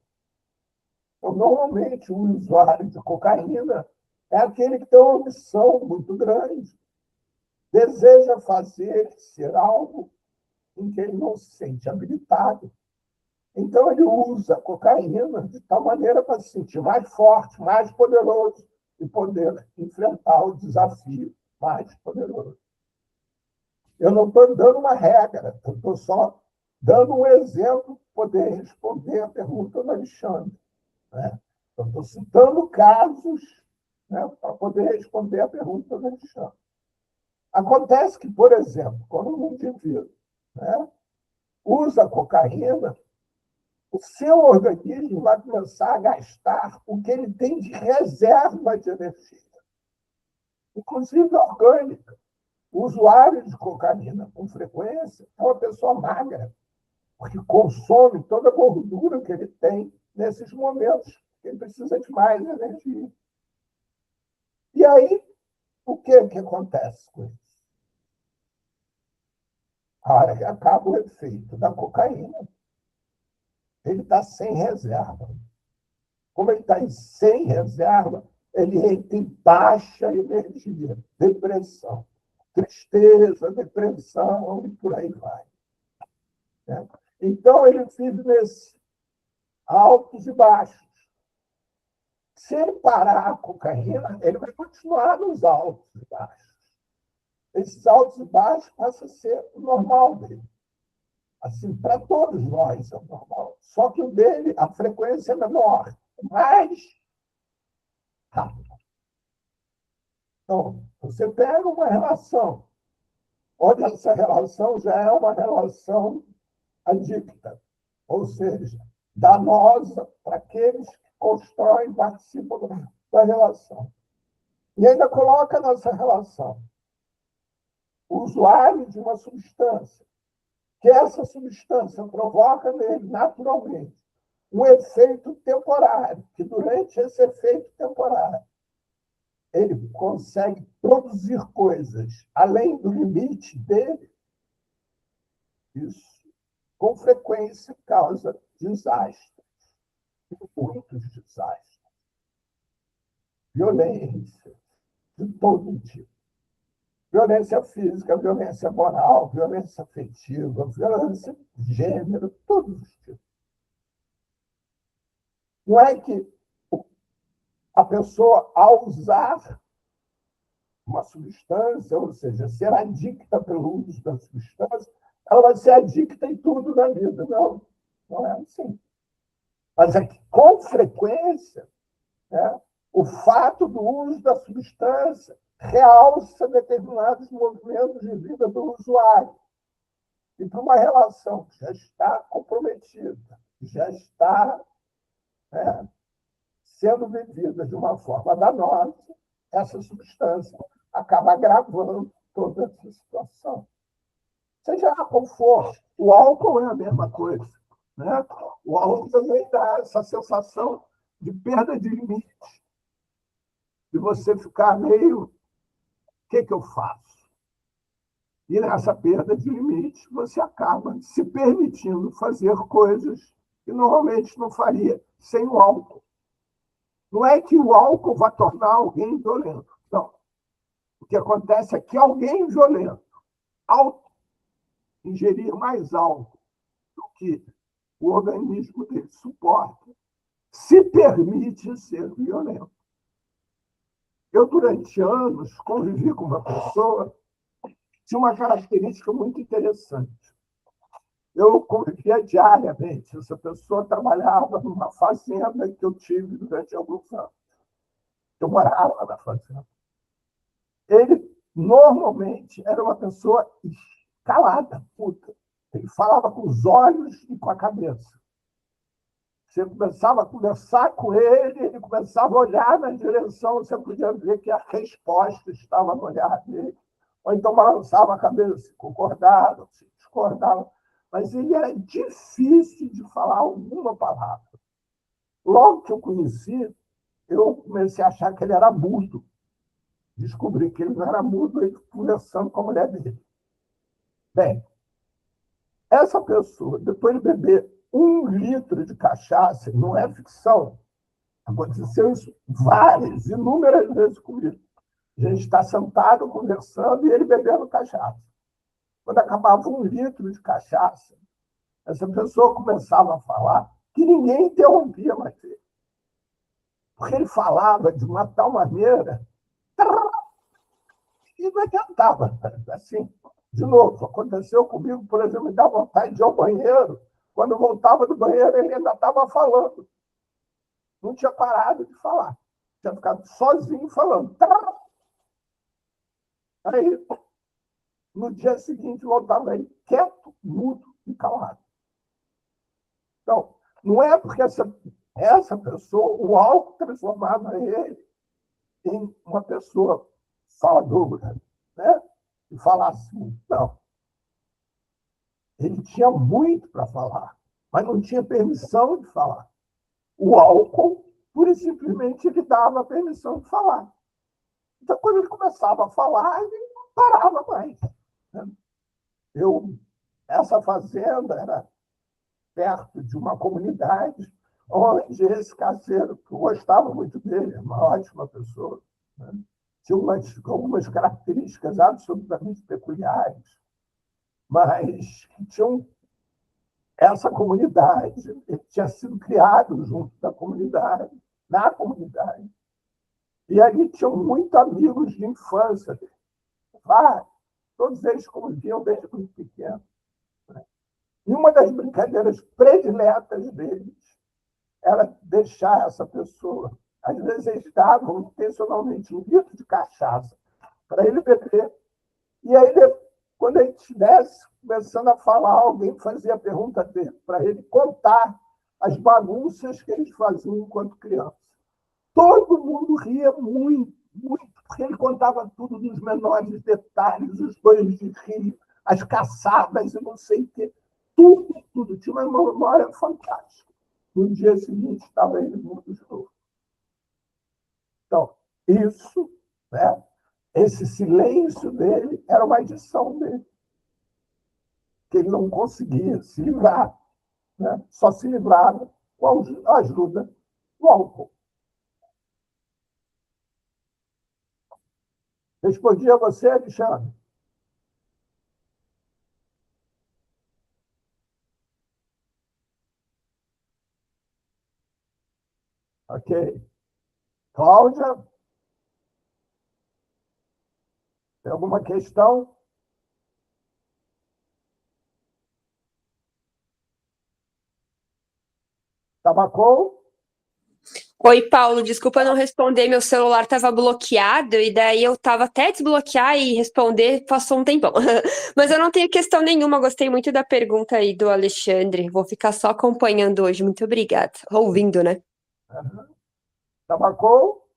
A: Então, normalmente, o usuário de cocaína é aquele que tem uma ambição muito grande, deseja fazer, ser algo em que ele não se sente habilitado. Então, ele usa a cocaína de tal maneira para se sentir mais forte, mais poderoso e poder enfrentar o desafio mais poderoso. Eu não estou dando uma regra, eu estou só dando um exemplo para poder responder a pergunta do Alexandre. Né? Eu estou citando casos, né, para poder responder a pergunta do Alexandre. Acontece que, por exemplo, quando um indivíduo, né, usa cocaína, o seu organismo vai começar a gastar o que ele tem de reserva de energia, inclusive orgânica. O usuário de cocaína com frequência é uma pessoa magra, porque consome toda a gordura que ele tem nesses momentos, que ele precisa de mais energia. E aí, o que acontece com isso? A hora que acaba o efeito da cocaína, ele está sem reserva. Como ele está sem reserva, ele entra em baixa energia, depressão, tristeza, depressão e por aí vai. Né? Então, ele vive nesses altos e baixos. Se ele parar a cocaína, ele vai continuar nos altos e baixos. Esses altos e baixos passam a ser o normal dele. Assim, para todos nós é o normal. Só que o dele, a frequência é menor, mais rápido. Então, você pega uma relação, onde essa relação já é uma relação adicta, ou seja, danosa para aqueles que constroem e participam da relação. E ainda coloca nessa relação o usuário de uma substância, que essa substância provoca nele, naturalmente, um efeito temporário, que durante esse efeito temporário, ele consegue produzir coisas além do limite dele, isso, com frequência, causa desastres, muitos desastres, violência de todo tipo. Violência física, violência moral, violência afetiva, violência de gênero, todos os tipos. Não é que a pessoa, ao usar uma substância, ou seja, ser adicta pelo uso da substância, ela vai ser adicta em tudo na vida. Não, não é assim. Mas é que, com frequência, né, o fato do uso da substância realça determinados movimentos de vida do usuário. E para uma relação que já está comprometida, já está sendo vivida de uma forma danosa, essa substância acaba agravando toda essa situação. Seja lá qual for, o álcool é a mesma coisa. Né? O álcool também dá essa sensação de perda de limite, de você ficar meio, o que eu faço? E nessa perda de limite, você acaba se permitindo fazer coisas que normalmente não faria sem o álcool. Não é que o álcool vai tornar alguém violento. Não. O que acontece é que alguém violento, ao ingerir mais álcool do que o organismo dele suporta, se permite ser violento. Eu, durante anos, convivi com uma pessoa que tinha uma característica muito interessante. Eu convivia diariamente. Essa pessoa trabalhava numa fazenda que eu tive durante alguns anos. Eu morava na fazenda. Ele, normalmente, era uma pessoa calada, puta. Ele falava com os olhos e com a cabeça. Você começava a conversar com ele, ele começava a olhar na direção, você podia ver que a resposta estava no olhar dele. Ou então balançava a cabeça, concordava, se discordava. Mas ele era difícil de falar alguma palavra. Logo que eu conheci, eu comecei a achar que ele era mudo. Descobri que ele não era mudo, ele conversando com a mulher dele. Bem, essa pessoa, depois de beber 1 litro de cachaça, não é ficção, aconteceu isso várias, inúmeras vezes comigo. A gente está sentado, conversando, e ele bebendo cachaça. Quando acabava 1 litro de cachaça, essa pessoa começava a falar que ninguém interrompia mais ele. Porque ele falava de uma tal maneira e não adiantava. Assim, de novo, aconteceu comigo, por exemplo, me dá vontade de ir ao banheiro. Quando eu voltava do banheiro, ele ainda estava falando. Não tinha parado de falar. Tinha ficado sozinho falando. Aí, no dia seguinte, voltava aí, quieto, mudo e calado. Então, não é porque essa pessoa, o álcool transformava ele em uma pessoa faladora, né? E falasse muito. Não. Ele tinha muito para falar, mas não tinha permissão de falar. O álcool, pura e simplesmente, ele dava permissão de falar. Então, quando ele começava a falar, ele não parava mais. Né? Essa fazenda era perto de uma comunidade onde esse caseiro, que eu gostava muito dele, é uma ótima pessoa, né? Tinha algumas características absolutamente peculiares, mas que tinham essa comunidade, ele tinha sido criado junto da comunidade, na comunidade. E ali tinham muitos amigos de infância dele. Todos eles conviviam desde muito pequeno. E uma das brincadeiras prediletas deles era deixar essa pessoa. Às vezes eles davam intencionalmente um litro de cachaça para ele beber. E aí, quando ele estivesse começando a falar, alguém fazia a pergunta dele para ele contar as bagunças que eles faziam enquanto criança. Todo mundo ria muito, muito, porque ele contava tudo nos menores detalhes, os banhos de rio, as caçadas e não sei o quê. Tudo, tudo. Tinha uma memória fantástica. No dia seguinte, estava ele muito de novo. Então, isso, né? Esse silêncio dele era uma adição dele, que ele não conseguia se livrar, né? Só se livrava com a ajuda do álcool. Respondi a você, Alexandre? Ok. Cláudia, tem alguma questão? Tabacou?
C: Oi, Paulo, desculpa não responder, meu celular estava bloqueado e daí eu estava até desbloquear e responder, passou um tempão. Mas eu não tenho questão nenhuma, gostei muito da pergunta aí do Alexandre. Vou ficar só acompanhando hoje. Muito obrigada. Ouvindo, né?
A: Tabacou?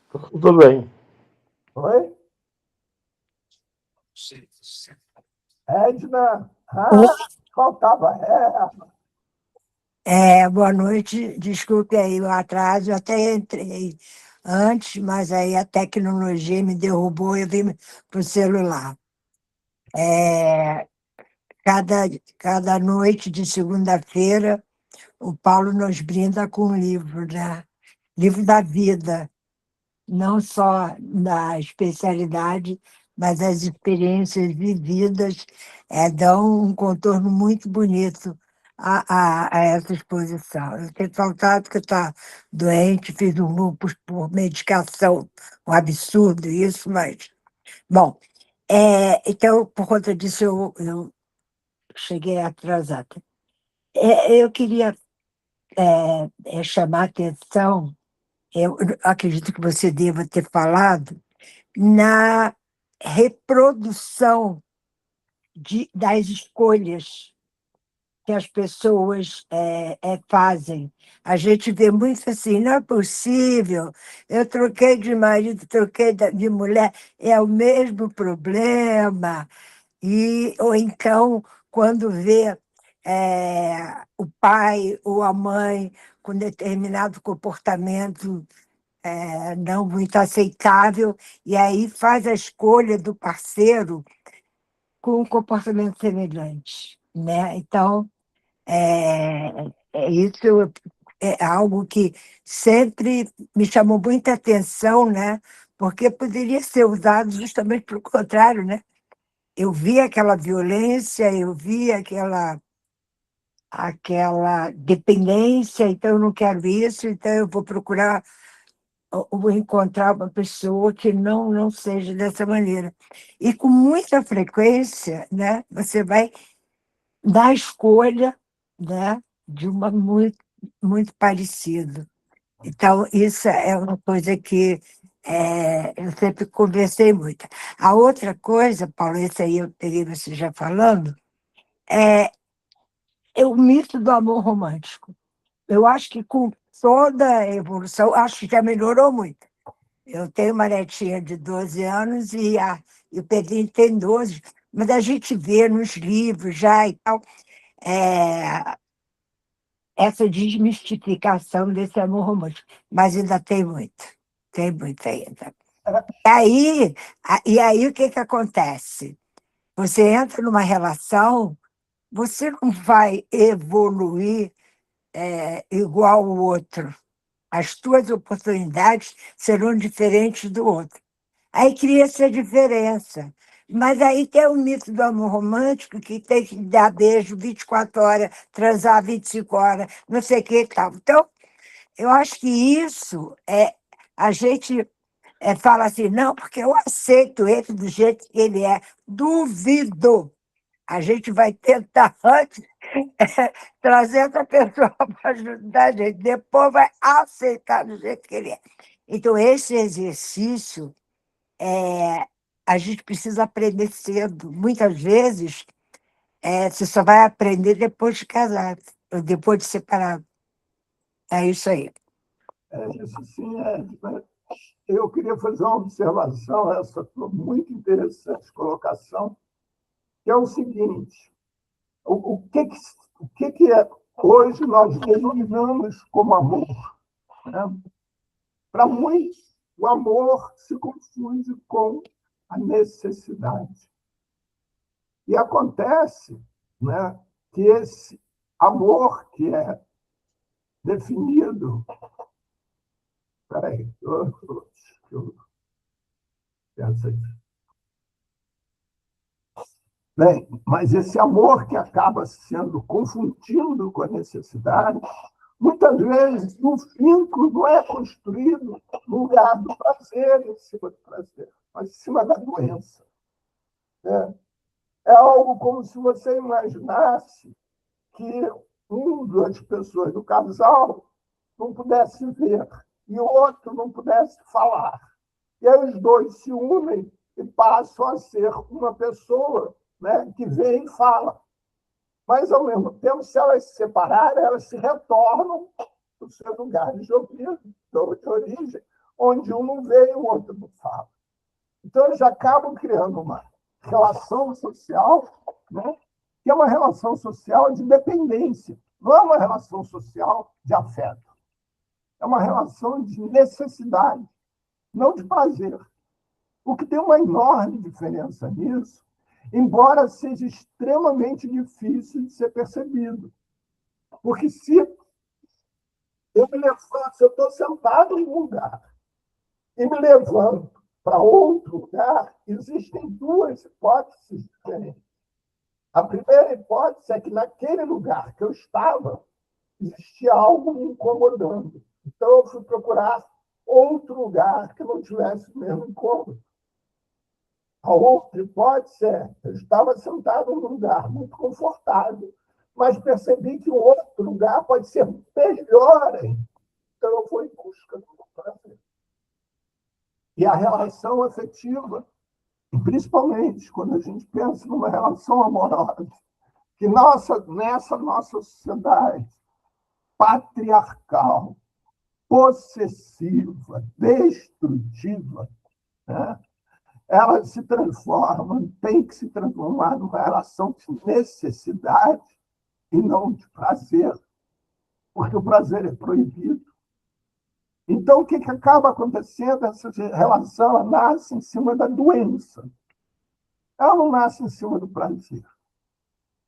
D: Tudo bem.
A: Oi? Edna? Faltava.
E: Boa noite, desculpe aí o atraso, eu até entrei antes, mas aí a tecnologia me derrubou e eu vim para o celular. É, cada noite de segunda-feira, o Paulo nos brinda com um livro, né? Livro da vida, não só da especialidade, mas as experiências vividas dão um contorno muito bonito a essa exposição. Eu tenho faltado que está doente, fiz um lúpus por medicação, um absurdo isso, mas... Bom, então, por conta disso, eu cheguei atrasada. Eu queria chamar a atenção, eu acredito que você deva ter falado, na reprodução das escolhas que as pessoas fazem. A gente vê muito assim, não é possível, eu troquei de marido, troquei de mulher, é o mesmo problema. Ou então, quando vê o pai ou a mãe com determinado comportamento não muito aceitável, e aí faz a escolha do parceiro com um comportamento semelhante, né? Então, isso é algo que sempre me chamou muita atenção, né? Porque poderia ser usado justamente para o contrário, né? Eu vi aquela violência, eu vi aquela dependência, então eu não quero isso, então eu vou procurar ou encontrar uma pessoa que não seja dessa maneira. E com muita frequência, né, você vai dar escolha, né, de uma muito, muito parecida. Então, isso é uma coisa que eu sempre conversei muito. A outra coisa, Paulo, isso aí eu peguei você já falando, é é o mito do amor romântico. Eu acho que com toda a evolução, acho que já melhorou muito. Eu tenho uma netinha de 12 anos e o Pedrinho tem 12, mas a gente vê nos livros já e tal, essa desmistificação desse amor romântico. Mas ainda tem muito ainda. E aí o que acontece? Você entra numa relação, você não vai evoluir igual o outro. As tuas oportunidades serão diferentes do outro. Aí cria-se a diferença. Mas aí tem o mito do amor romântico, que tem que dar beijo 24 horas, transar 25 horas, não sei o que e tal. Então, eu acho que isso a gente fala assim, não, porque eu aceito ele do jeito que ele é. Duvido. A gente vai tentar antes trazer essa pessoa para ajudar a gente, depois vai aceitar do jeito que ele é. Então, esse exercício a gente precisa aprender cedo. Muitas vezes, você só vai aprender depois de casar, ou depois de separar. É isso aí.
A: Isso sim. Eu queria fazer uma observação, essa foi muito interessante colocação, que é o seguinte: o que hoje nós denominamos como amor? Né? Para muitos, o amor se confunde com a necessidade. E acontece, né, que esse amor que é definido. Espera aí, eu penso aqui. Bem, mas esse amor que acaba sendo confundido com a necessidade, muitas vezes o vínculo não é construído no lugar do prazer, em cima do prazer, mas em cima da doença. É algo como se você imaginasse que uma das pessoas do casal não pudesse ver e o outro não pudesse falar. E aí os dois se unem e passam a ser uma pessoa, né, que vê e fala. Mas, ao mesmo tempo, se elas se separarem, elas se retornam para os seus lugares de origem, onde um não vê e o outro não fala. Então, eles acabam criando uma relação social, né, que é uma relação social de dependência, não é uma relação social de afeto. É uma relação de necessidade, não de prazer. O que tem uma enorme diferença nisso, embora seja extremamente difícil de ser percebido. Porque se eu me levanto, se eu estou sentado em um lugar e me levanto para outro lugar, existem duas hipóteses diferentes. A primeira hipótese é que naquele lugar que eu estava, existia algo me incomodando. Então, eu fui procurar outro lugar que não tivesse o mesmo incômodo. A outra hipótese é eu estava sentado num lugar muito confortável, mas percebi que o outro lugar pode ser melhor ainda. Então, eu fui em busca do prazer. E a relação afetiva, principalmente quando a gente pensa numa relação amorosa, que nessa nossa sociedade patriarcal, possessiva, destrutiva, né, ela se transforma, tem que se transformar numa relação de necessidade e não de prazer, porque o prazer é proibido. Então, o que acaba acontecendo? Essa relação ela nasce em cima da doença. Ela não nasce em cima do prazer.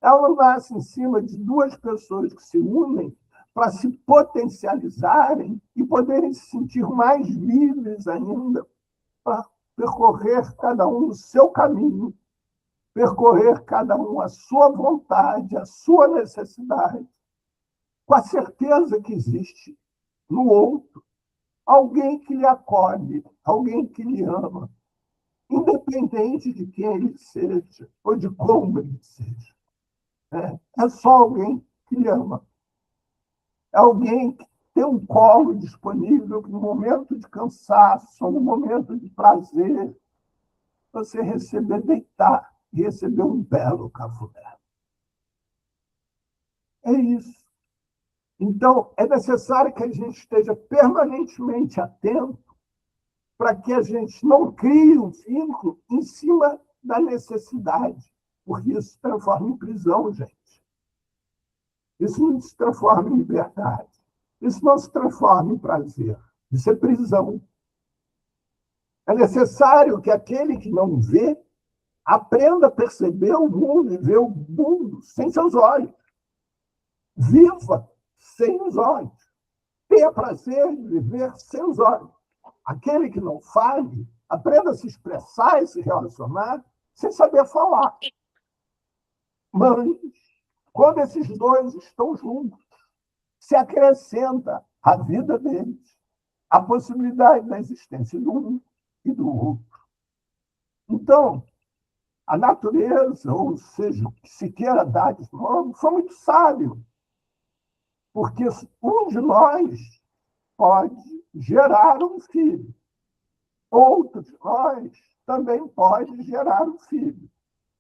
A: Ela não nasce em cima de duas pessoas que se unem para se potencializarem e poderem se sentir mais livres ainda para percorrer cada um o seu caminho, percorrer cada um a sua vontade, a sua necessidade, com a certeza que existe no outro alguém que lhe acolhe, alguém que lhe ama, independente de quem ele seja ou de como ele seja. É só alguém que lhe ama. É alguém que tem um colo disponível no momento de cansaço, no momento de prazer, você deitar e receber um belo cafuné. É isso. Então, é necessário que a gente esteja permanentemente atento para que a gente não crie um vínculo em cima da necessidade, porque isso se transforma em prisão, gente. Isso não se transforma em liberdade. Isso não se transforma em prazer. Isso é prisão. É necessário que aquele que não vê aprenda a perceber o mundo e ver o mundo sem seus olhos. Viva sem os olhos. Tenha prazer de viver sem os olhos. Aquele que não fale, aprenda a se expressar e se relacionar sem saber falar. Mas, quando esses dois estão juntos, se acrescenta à vida deles a possibilidade da existência do um e do outro. Então, a natureza, ou seja, o que se queira dar de nome, foi muito sábio, porque um de nós pode gerar um filho, outro de nós também pode gerar um filho.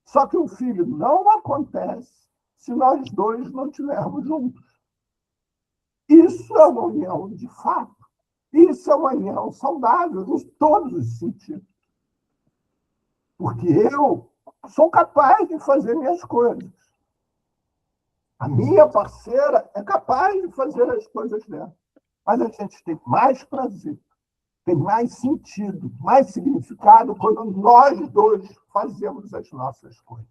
A: Só que o filho não acontece se nós dois não estivermos juntos. Isso é uma união de fato. Isso é uma união saudável em todos os sentidos. Porque eu sou capaz de fazer minhas coisas. A minha parceira é capaz de fazer as coisas dela. Mas a gente tem mais prazer, tem mais sentido, mais significado quando nós dois fazemos as nossas coisas.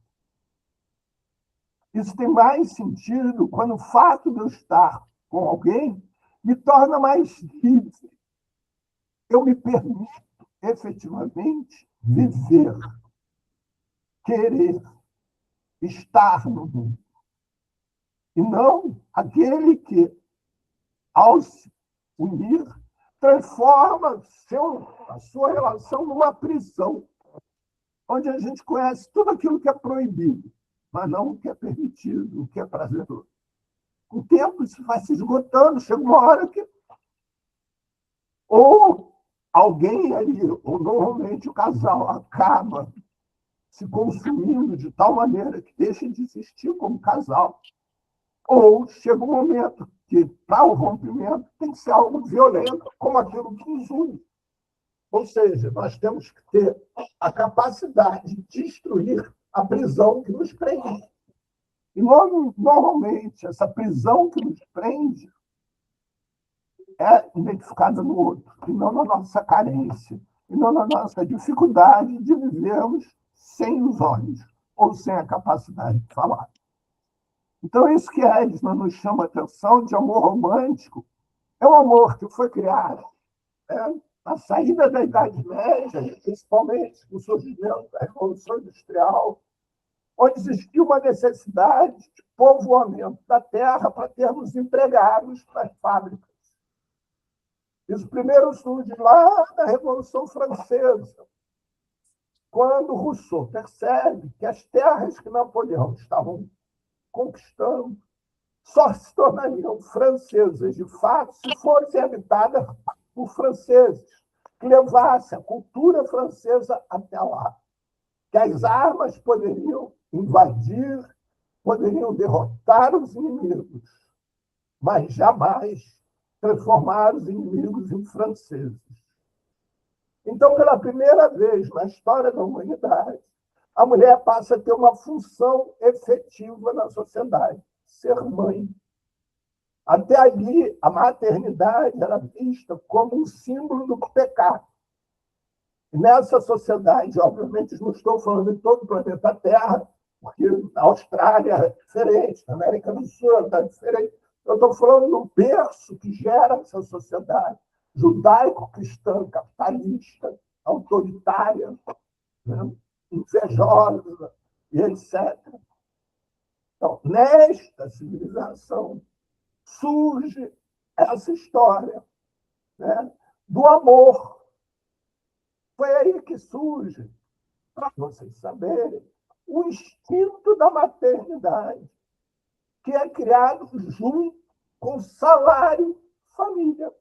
A: Isso tem mais sentido quando o fato de eu estar com alguém me torna mais livre. Eu me permito efetivamente viver, querer, estar no mundo. E não aquele que, ao se unir, transforma a sua relação numa prisão, onde a gente conhece tudo aquilo que é proibido, mas não o que é permitido, o que é prazeroso. Com o tempo, isso vai se esgotando, chega uma hora que ou alguém ali, ou normalmente o casal, acaba se consumindo de tal maneira que deixa de existir como casal. Ou chega um momento que, para o rompimento, tem que ser algo violento, como aquilo que nos une. Ou seja, nós temos que ter a capacidade de destruir a prisão que nos prende. E, normalmente, essa prisão que nos prende é identificada no outro, e não na nossa carência, e não na nossa dificuldade de vivermos sem os olhos, ou sem a capacidade de falar. Então, isso que a Edna nos chama a atenção de amor romântico é um amor que foi criado, né, na saída da Idade Média, principalmente com o surgimento da Revolução Industrial, onde existia uma necessidade de povoamento da terra para termos empregados para as fábricas. Isso primeiro surge lá na Revolução Francesa, quando Rousseau percebe que as terras que Napoleão estavam conquistando só se tornariam francesas de fato se fossem habitadas por franceses, que levassem a cultura francesa até lá. Que as armas poderiam invadir, poderiam derrotar os inimigos, mas jamais transformar os inimigos em franceses. Então, pela primeira vez na história da humanidade, a mulher passa a ter uma função efetiva na sociedade, ser mãe. Até ali, a maternidade era vista como um símbolo do pecado. E nessa sociedade, obviamente, não estou falando de todo o planeta Terra, porque na Austrália é diferente, na América do Sul está diferente. Eu estou falando do berço que gera essa sociedade judaico-cristã, capitalista, autoritária, né, invejosa, e etc. Então, nesta civilização, surge essa história, né, do amor. Foi aí que surge, para vocês saberem, o instinto da maternidade, que é criado junto com salário família.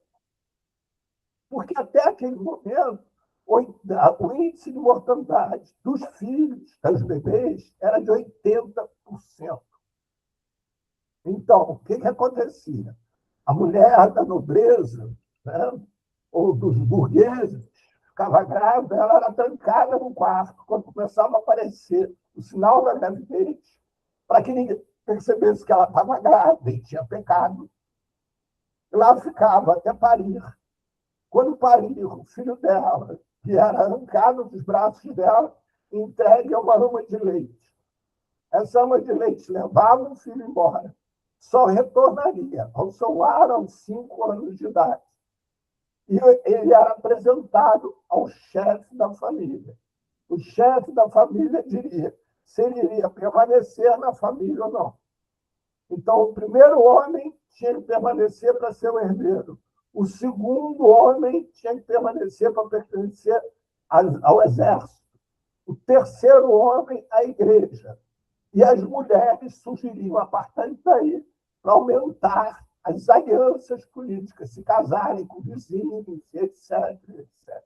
A: Porque até aquele momento, o índice de mortalidade dos filhos, dos bebês, era de 80%. Então, o que acontecia? A mulher da nobreza, né, ou dos burgueses, ficava grávida, ela era trancada no quarto quando começava a aparecer o sinal da gravidez, para que ninguém percebesse que ela estava grávida e tinha pecado. Lá ficava até parir. Quando pariu, o filho dela, que era arrancado dos braços dela, entregue a uma ama de leite. Essa ama de leite levava o filho embora. Só retornaria ao seu lar aos 5 anos de idade. E ele era apresentado ao chefe da família. O chefe da família diria se ele iria permanecer na família ou não. Então, o primeiro homem tinha que permanecer para ser o herdeiro. O segundo homem tinha que permanecer para pertencer ao exército. O terceiro homem, à igreja. E as mulheres sugeriam, a partir daí, para aumentar as alianças políticas, se casarem com vizinhos, etc, etc.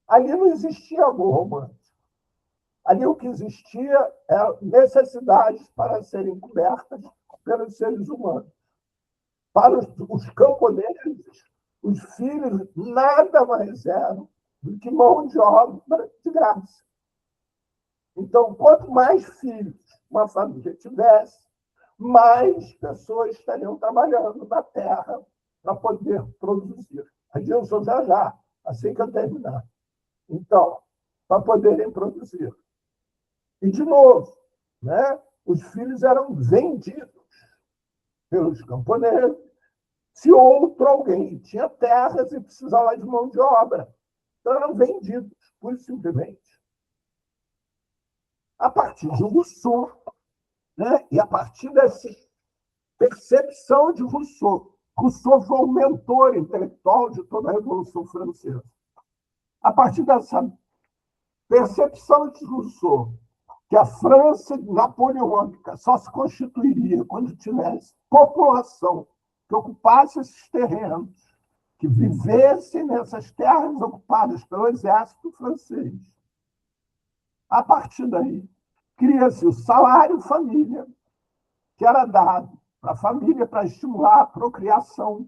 A: Ali não existia amor romântico. Ali o que existia eram necessidades para serem cobertas pelos seres humanos. Para os camponeses, os filhos nada mais eram do que mão de obra de graça. Então, quanto mais filhos uma família tivesse, mais pessoas estariam trabalhando na terra para poder produzir. Adilson, já, assim que eu terminar. Então, para poderem produzir. E, de novo, né, os filhos eram vendidos pelos camponeses. Se outro alguém tinha terras e precisava de mão de obra, então eram vendidos, pura e simplesmente. A partir de Rousseau, né, e a partir dessa percepção de Rousseau, Rousseau foi o mentor intelectual de toda a Revolução Francesa. A partir dessa percepção de Rousseau, que a França napoleônica só se constituiria quando tivesse população que ocupasse esses terrenos, que vivesse nessas terras ocupadas pelo exército francês. A partir daí, cria-se o salário-família, que era dado para a família para estimular a procriação,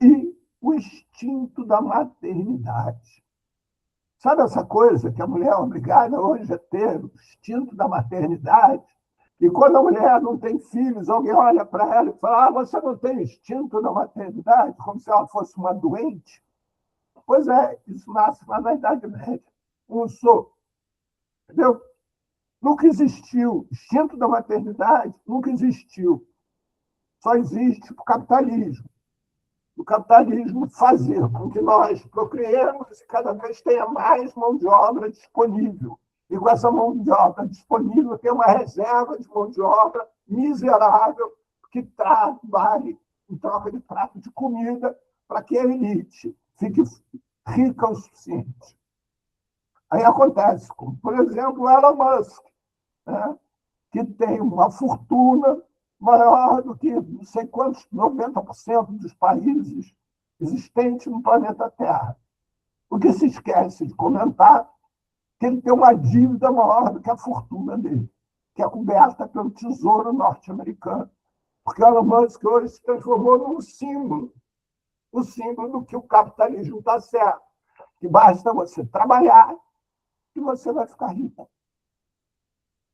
A: e o instinto da maternidade. Sabe essa coisa que a mulher é obrigada hoje a ter, o instinto da maternidade? E quando a mulher não tem filhos, alguém olha para ela e fala: você não tem instinto da maternidade? Como se ela fosse uma doente. Pois é, isso nasce lá na Idade Média. Entendeu? Nunca existiu. Instinto da maternidade nunca existiu. Só existe o capitalismo. O capitalismo fazer com que nós procriemos e cada vez tenha mais mão de obra disponível. E com essa mão de obra disponível tem uma reserva de mão de obra miserável que trabalhe em troca de prato de comida para que a elite fique rica o suficiente. Aí acontece, como, por exemplo, o Elon Musk, né, que tem uma fortuna maior do que não sei quantos, 90% dos países existentes no planeta Terra. O que se esquece de comentar que ele tem uma dívida maior do que a fortuna dele, que é coberta pelo Tesouro norte-americano. Porque o Elon Musk hoje se transformou num símbolo, o símbolo do que o capitalismo está certo, que basta você trabalhar e você vai ficar rico.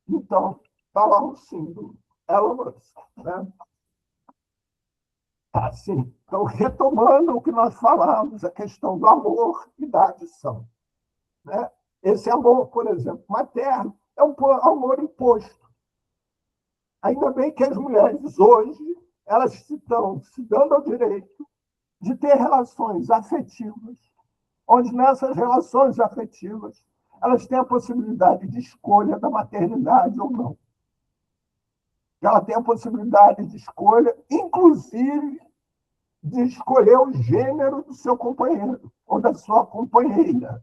A: Então, está lá um símbolo, Elon Musk. Né? Assim, então, retomando o que nós falamos, a questão do amor e da adição. Né? Esse amor, por exemplo, materno, é um amor imposto. Ainda bem que as mulheres hoje elas estão se dando ao direito de ter relações afetivas, onde nessas relações afetivas elas têm a possibilidade de escolha da maternidade ou não. Ela tem a possibilidade de escolha, inclusive, de escolher o gênero do seu companheiro ou da sua companheira.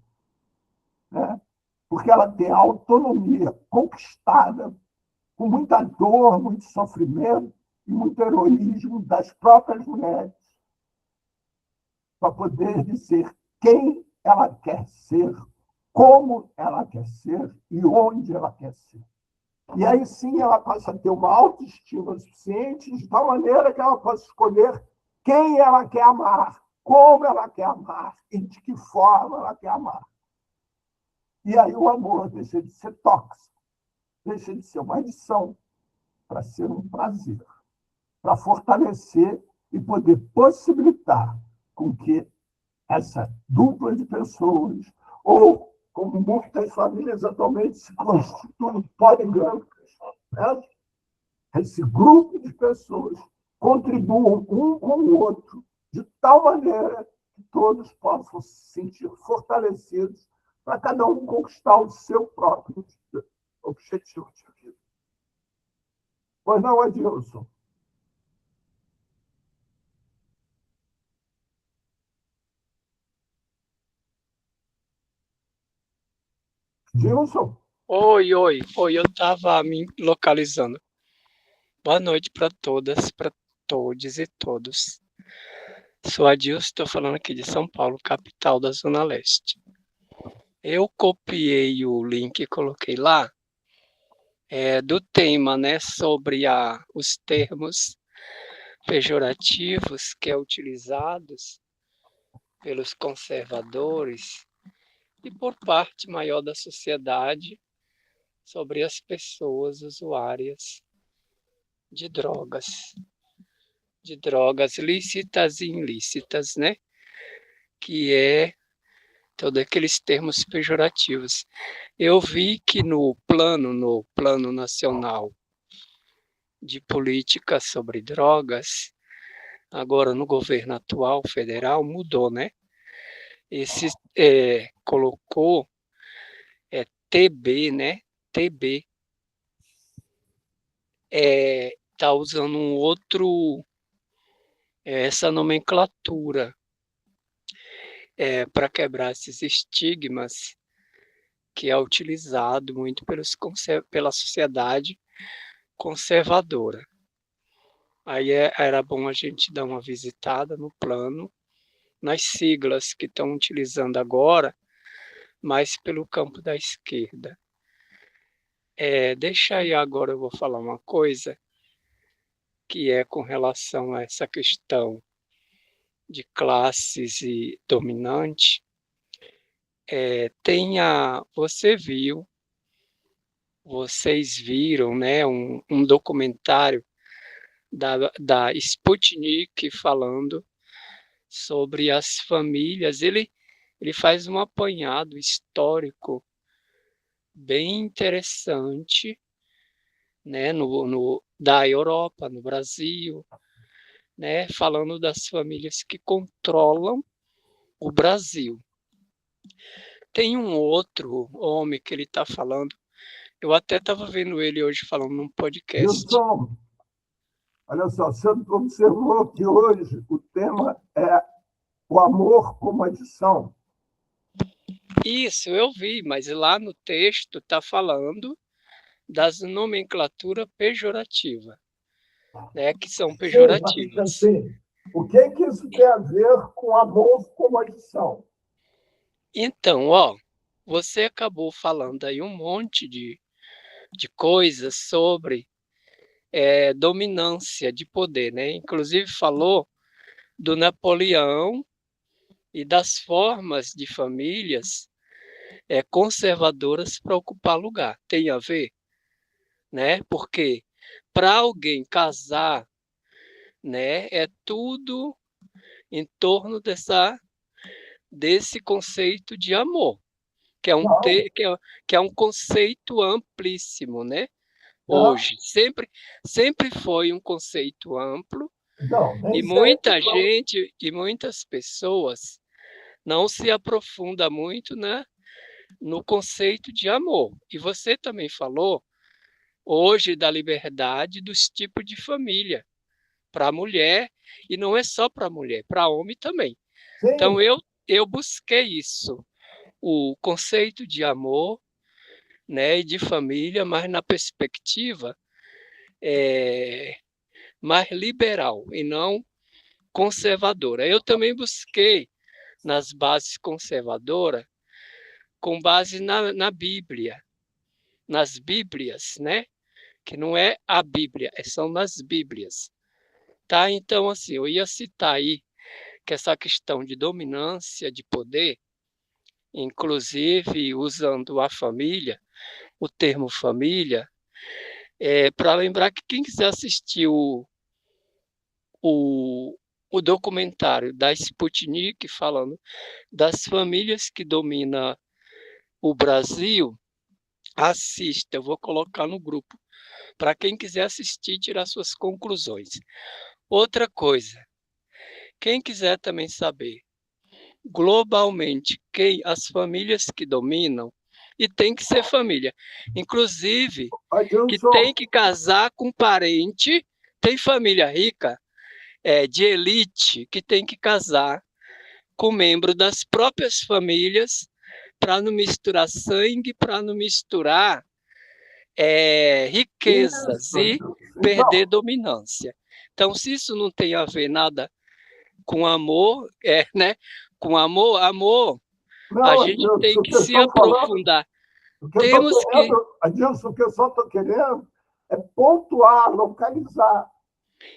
A: Né? Porque ela tem a autonomia conquistada com muita dor, muito sofrimento e muito heroísmo das próprias mulheres para poder dizer quem ela quer ser, como ela quer ser e onde ela quer ser. E aí sim ela passa a ter uma autoestima suficiente, de tal maneira que ela possa escolher quem ela quer amar, como ela quer amar e de que forma ela quer amar. E aí o amor deixa de ser tóxico, deixa de ser uma adição, para ser um prazer, para fortalecer e poder possibilitar com que essa dupla de pessoas, ou como muitas famílias atualmente se constituem poligâmicas, né? Esse grupo de pessoas contribuam um com o outro de tal maneira que todos possam se sentir fortalecidos para cada um conquistar o seu próprio objetivo de vida. Pois não, Adilson? Adilson?
F: Oi, eu estava me localizando. Boa noite para todas, para todos e todos. Sou Adilson, estou falando aqui de São Paulo, capital da Zona Leste. Eu copiei o link e coloquei lá do tema, né, sobre os termos pejorativos que é utilizados pelos conservadores e por parte maior da sociedade sobre as pessoas usuárias de drogas lícitas e ilícitas, né? Que é todos aqueles termos pejorativos. Eu vi que no plano nacional de política sobre drogas, agora no governo atual federal mudou, né? Esse colocou TB, né? TB está usando essa nomenclatura para quebrar esses estigmas que é utilizado muito pela sociedade conservadora. Aí era bom a gente dar uma visitada no plano, nas siglas que estão utilizando agora, mais pelo campo da esquerda. Deixa aí agora, eu vou falar uma coisa que é com relação a essa questão de classes e dominante. Vocês viram, né, um documentário da Sputnik falando sobre as famílias. Ele faz um apanhado histórico bem interessante, né, da Europa, no Brasil, né, falando das famílias que controlam o Brasil. Tem um outro homem que ele está falando, eu até estava vendo ele hoje falando num podcast.
A: Wilson, olha só, você observou que hoje o tema é o amor como adição.
F: Isso, eu vi, mas lá no texto está falando das nomenclaturas pejorativas, né, que são pejorativas.
A: Sim. O que isso tem a ver com amor como adição?
F: Então, você acabou falando aí um monte de coisas sobre dominância de poder, né? Inclusive falou do Napoleão e das formas de famílias conservadoras para ocupar lugar. Tem a ver, né? Porque para alguém casar, né, é tudo em torno desse conceito de amor, que é um conceito amplíssimo, né? Hoje, sempre foi um conceito amplo, e muita gente e muitas pessoas não se aprofunda muito, né, no conceito de amor. E você também falou hoje da liberdade dos tipos de família para a mulher, e não é só para a mulher, para homem também. Sim. Então, eu busquei isso, o conceito de amor, né, e de família, mas na perspectiva mais liberal e não conservadora. Eu também busquei nas bases conservadoras, com base na Bíblia, nas Bíblias, né, que não é a Bíblia, são nas Bíblias. Tá? Então, assim, eu ia citar aí que essa questão de dominância de poder, inclusive usando a família, o termo família, para lembrar que quem quiser assistir o documentário da Sputnik falando das famílias que dominam o Brasil, assista, eu vou colocar no grupo, para quem quiser assistir e tirar suas conclusões. Outra coisa, quem quiser também saber globalmente as famílias que dominam, e tem que ser família, inclusive que tem que casar com parente, tem família rica, de elite, que tem que casar com membro das próprias famílias para não misturar sangue, para não misturar riquezas e perder dominância. Então, se isso não tem a ver nada com amor, né? Com amor,
A: Não,
F: a gente tem que se aprofundar. Temos que...
A: Adilson, o que eu só estou querendo é pontuar, localizar.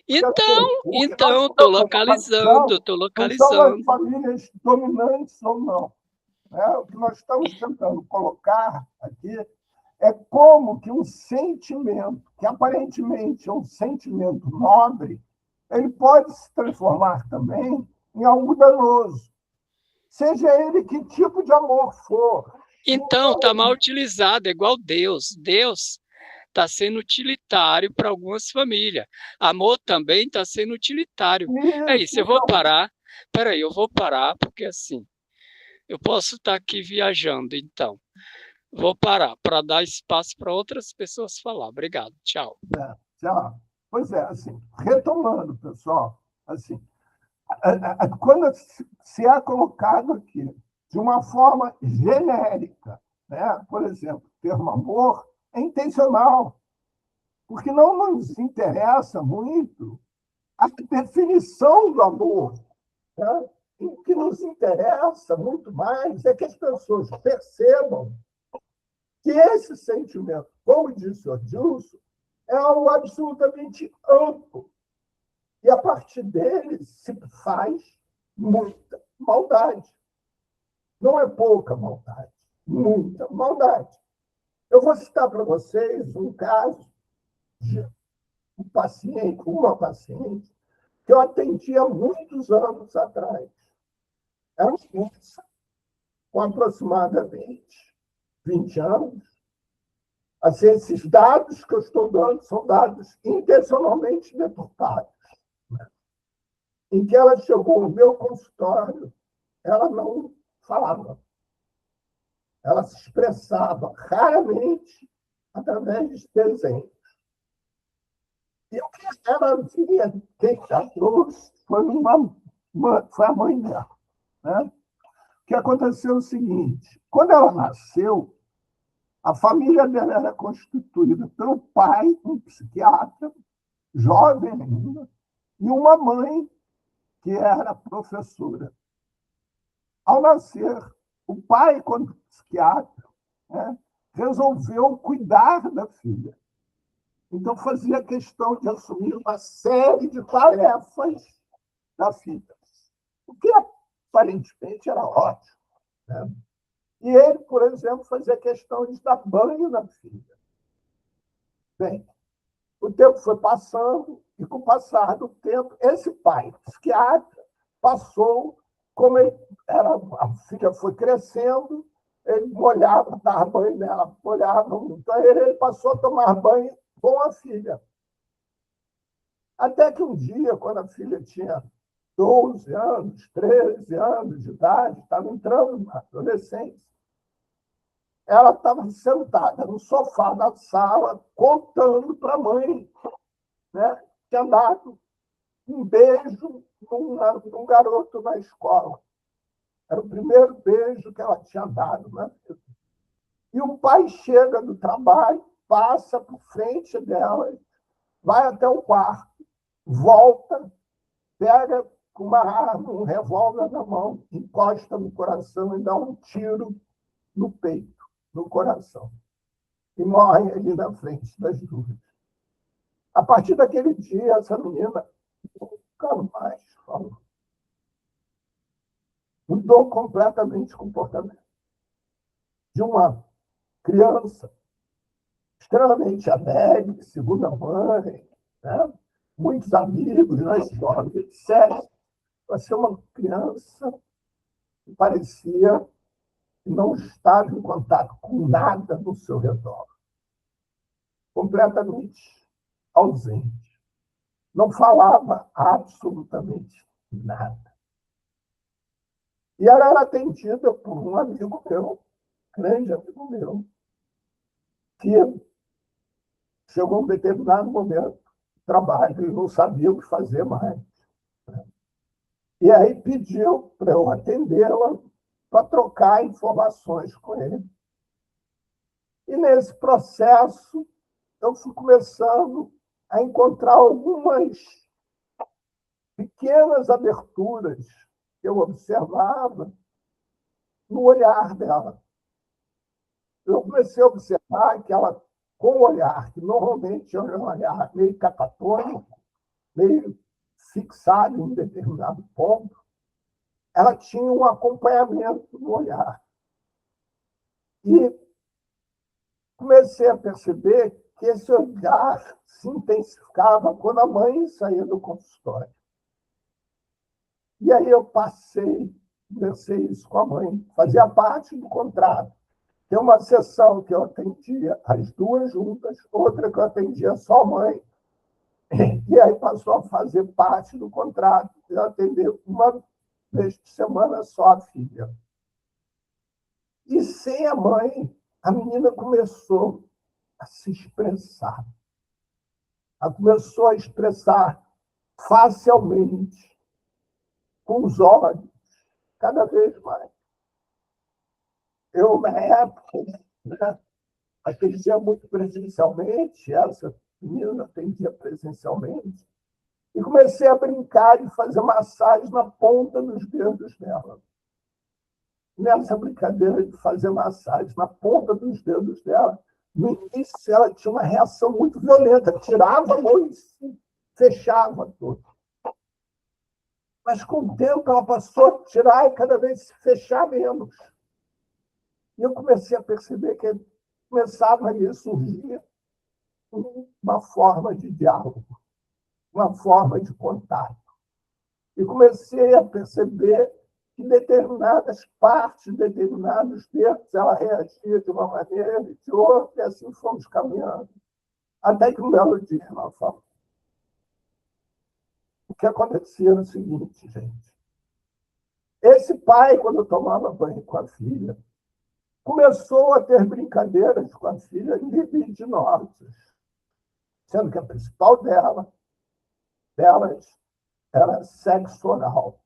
F: Então, estou localizando.
A: Não são as famílias dominantes ou não. O que nós estamos tentando colocar aqui é como que um sentimento, que aparentemente é um sentimento nobre, ele pode se transformar também em algo danoso. Seja ele que tipo de amor for.
F: Então, está mal utilizado, é igual Deus. Deus está sendo utilitário para algumas famílias. Amor também está sendo utilitário. É isso, eu vou parar. Espera aí, eu vou parar, porque assim, eu posso estar aqui viajando, então. Vou parar para dar espaço para outras pessoas falar. Obrigado, tchau.
A: Tchau. Pois é, assim, retomando, pessoal, assim, quando se é colocado aqui de uma forma genérica, né? Por exemplo, o termo amor é intencional, porque não nos interessa muito a definição do amor. Né? O que nos interessa muito mais é que as pessoas percebam que esse sentimento, como disse o Adilson, é algo absolutamente amplo. E a partir dele se faz muita maldade. Não é pouca maldade, muita maldade. Eu vou citar para vocês um caso de uma paciente, que eu atendi há muitos anos atrás. Era uma moça com aproximadamente 20 anos. Assim, esses dados que eu estou dando são dados intencionalmente deturpados. Em que ela chegou no meu consultório, ela não falava. Ela se expressava raramente através de desenhos. E o que ela queria ter trouxe foi a mãe dela. Né? O que aconteceu é o seguinte: quando ela nasceu, a família dela era constituída pelo pai, um psiquiatra, jovem ainda, e uma mãe que era professora. Ao nascer, o pai, quando psiquiatra, né, resolveu cuidar da filha. Então, fazia questão de assumir uma série de tarefas da filha, o que aparentemente era ótimo. Né? E ele, por exemplo, fazia questão de dar banho na filha. Bem, o tempo foi passando, e com o passar do tempo, esse pai, psiquiatra, passou, como a filha foi crescendo, ele molhava, dava banho nela, molhava. Então, ele passou a tomar banho com a filha. Até que um dia, quando a filha tinha 12 anos, 13 anos de idade, estava entrando na adolescência, ela estava sentada no sofá da sala, contando para a mãe, né, que tinha dado um beijo num garoto na escola. Era o primeiro beijo que ela tinha dado. Né? E o pai chega do trabalho, passa por frente dela, vai até o quarto, volta, pega com uma arma, um revólver na mão, encosta no coração e dá um tiro no peito, no coração. E morre ali na frente das duas. A partir daquele dia, essa menina nunca mais falou. Mudou completamente o comportamento de uma criança extremamente alegre, segundo a mãe, né? Muitos amigos na escola, etc. Para ser uma criança que parecia que não estava em contato com nada no seu redor. Completamente ausente. Não falava absolutamente nada. E ela era atendida por um amigo meu, grande amigo meu, que chegou um determinado momento do trabalho e não sabia o que fazer mais. E aí pediu para eu atendê-la para trocar informações com ele. E nesse processo, eu fui começando a encontrar algumas pequenas aberturas que eu observava no olhar dela. Eu comecei a observar que ela, com o olhar, que normalmente é um olhar meio catatônico, meio fixado em um determinado ponto, ela tinha um acompanhamento no olhar. E comecei a perceber que esse olhar se intensificava quando a mãe saía do consultório. E aí eu conversei isso com a mãe, fazia parte do contrato. Tem uma sessão que eu atendia as duas juntas, outra que eu atendia só a mãe, e aí passou a fazer parte do contrato, eu atender uma vez por semana só a filha. E sem a mãe, a menina começou a se expressar. Ela começou a expressar facialmente, com os olhos, cada vez mais. Eu, na época, né, atendia muito presencialmente, essa menina atendia presencialmente, e comecei a brincar e fazer massagem na ponta dos dedos dela. Nessa brincadeira de fazer massagem na ponta dos dedos dela, no início ela tinha uma reação muito violenta, tirava a mão e se fechava todo. Mas com o tempo ela passou a tirar e cada vez se fechar menos. E eu comecei a perceber que começava ali a surgir uma forma de diálogo, uma forma de contato. E comecei a perceber que determinadas partes, determinados tempos, ela reagia de uma maneira e de outra, e assim fomos caminhando. Até que um belo dia ela falou. O que acontecia era o seguinte, gente. Esse pai, quando tomava banho com a filha, começou a ter brincadeiras com a filha libidinosas, sendo que a principal delas era sexo oral.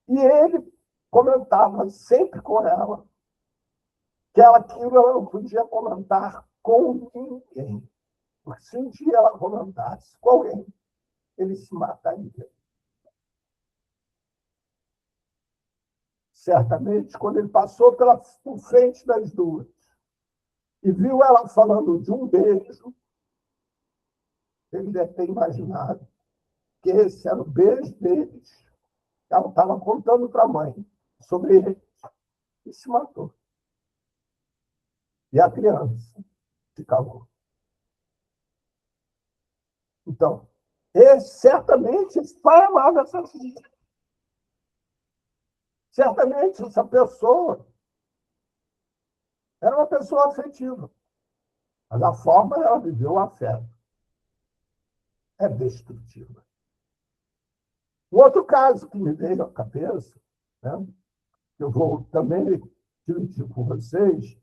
A: E ele comentava sempre com ela que aquilo ela não podia comentar com ninguém. Porque se um dia ela comentasse com alguém, ele se mataria. Certamente, quando ele passou por frente das duas e viu ela falando de um beijo, ele deve ter imaginado que esse era o beijo deles. Ela estava contando para a mãe sobre ele e se matou. E a criança se calou. Então, certamente esse pai amava essa filha. Certamente essa pessoa era uma pessoa afetiva. Mas a forma ela viveu o afeto é destrutiva. Um outro caso que me veio à cabeça, né, que eu vou também dividir com vocês,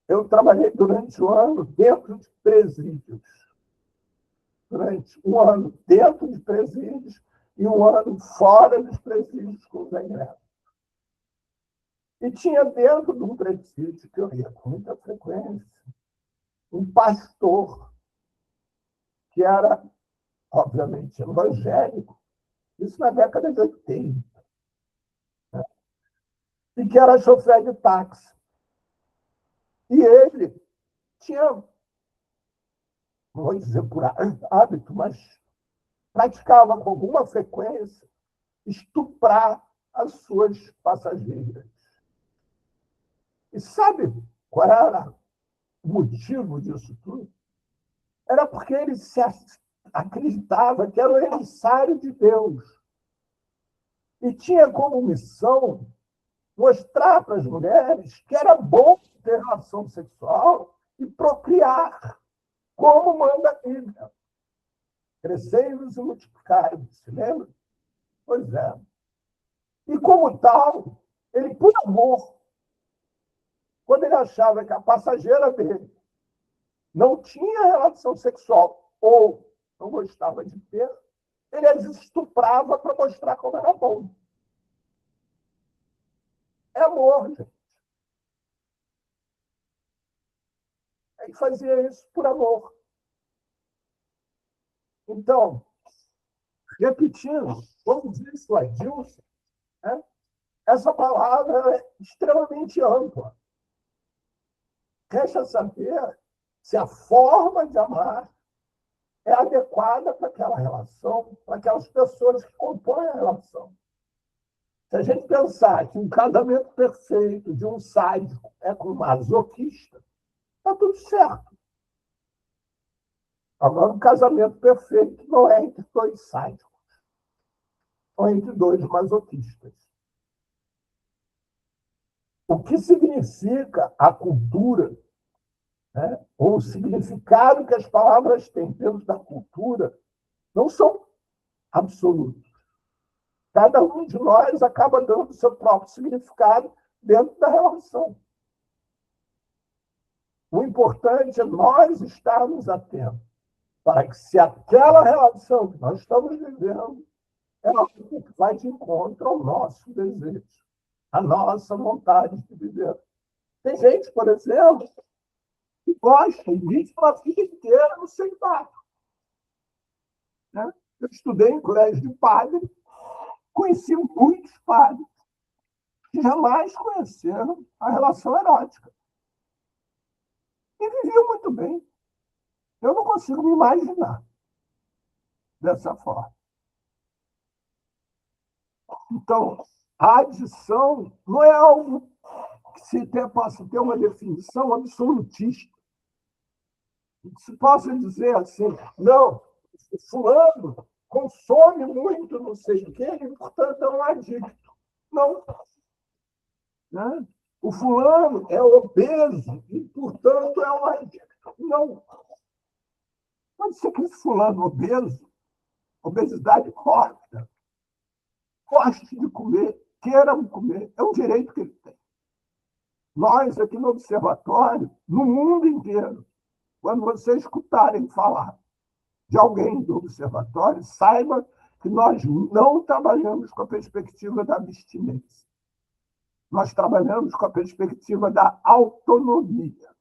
A: eu trabalhei durante um ano dentro de presídios. Durante um ano dentro de presídios e um ano fora dos presídios com os ingressos. E tinha dentro de um presídio que eu ia com muita frequência um pastor que era, obviamente, evangélico, isso na década de 80, né? E que era chofer de táxi. E ele tinha não vou dizer por hábito, mas praticava com alguma frequência estuprar as suas passageiras. E sabe qual era o motivo disso tudo? Era porque ele se acreditava que era o emissário de Deus. E tinha como missão mostrar para as mulheres que era bom ter relação sexual e procriar, como manda a Bíblia. Crescei-vos e multiplicai-vos, se lembra? Pois é. E como tal, ele, por amor, quando ele achava que a passageira dele não tinha relação sexual ou não gostava de ter, ele as estuprava para mostrar como era bom. É amor, gente. Ele fazia isso por amor. Então, repetindo, como disse o Adilson, né, essa palavra é extremamente ampla. Resta saber se a forma de amar é adequada para aquela relação, para aquelas pessoas que compõem a relação. Se a gente pensar que um casamento perfeito de um sádico é com um masoquista, está tudo certo. Agora, um casamento perfeito não é entre dois sádicos, ou entre dois masoquistas. O que significa a cultura, né, ou o significado que as palavras têm dentro da cultura, não são absolutos. Cada um de nós acaba dando o seu próprio significado dentro da relação. O importante é nós estarmos atentos para que, se aquela relação que nós estamos vivendo é algo que vai de encontro ao nosso desejo, à nossa vontade de viver. Tem gente, por exemplo, que gosta e vive uma vida inteira no celibato. Né? Eu estudei em colégio de padre, conheci muitos padres que jamais conheceram a relação erótica. E viviam muito bem. Eu não consigo me imaginar dessa forma. Então, a adição não é algo que possa ter uma definição absolutista. Que se possa dizer assim, não, o fulano consome muito não sei o quê, e, portanto, é um adicto. Não. Né? O fulano é obeso e, portanto, é um adicto. Não. Pode ser que esse fulano obeso, obesidade mórbida, goste de comer, queira comer, é um direito que ele tem. Nós, aqui no Observatório, no mundo inteiro, quando vocês escutarem falar de alguém do Observatório, saiba que nós não trabalhamos com a perspectiva da abstinência. Nós trabalhamos com a perspectiva da autonomia.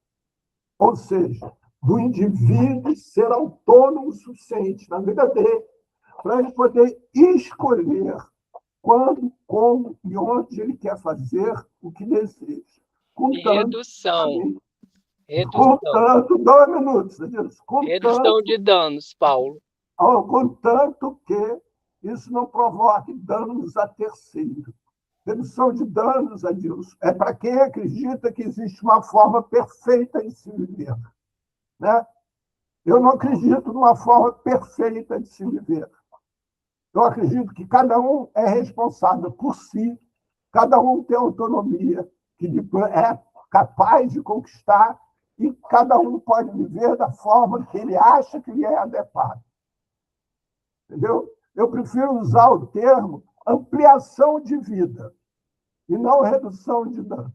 A: Ou seja, do indivíduo ser autônomo o suficiente na vida dele para ele poder escolher quando, como e onde ele quer fazer o que deseja.
F: Redução.
A: Contanto, 2 minutos, Adilson.
F: Redução de danos, Paulo.
A: Contanto que isso não provoque danos a terceiro. Redução de danos, Adilson, é para quem acredita que existe uma forma perfeita de se viver. Né? Eu não acredito numa forma perfeita de se viver. Eu acredito que cada um é responsável por si, cada um tem autonomia, que é capaz de conquistar, e cada um pode viver da forma que ele acha que lhe é adequado. Entendeu? Eu prefiro usar o termo ampliação de vida e não redução de danos.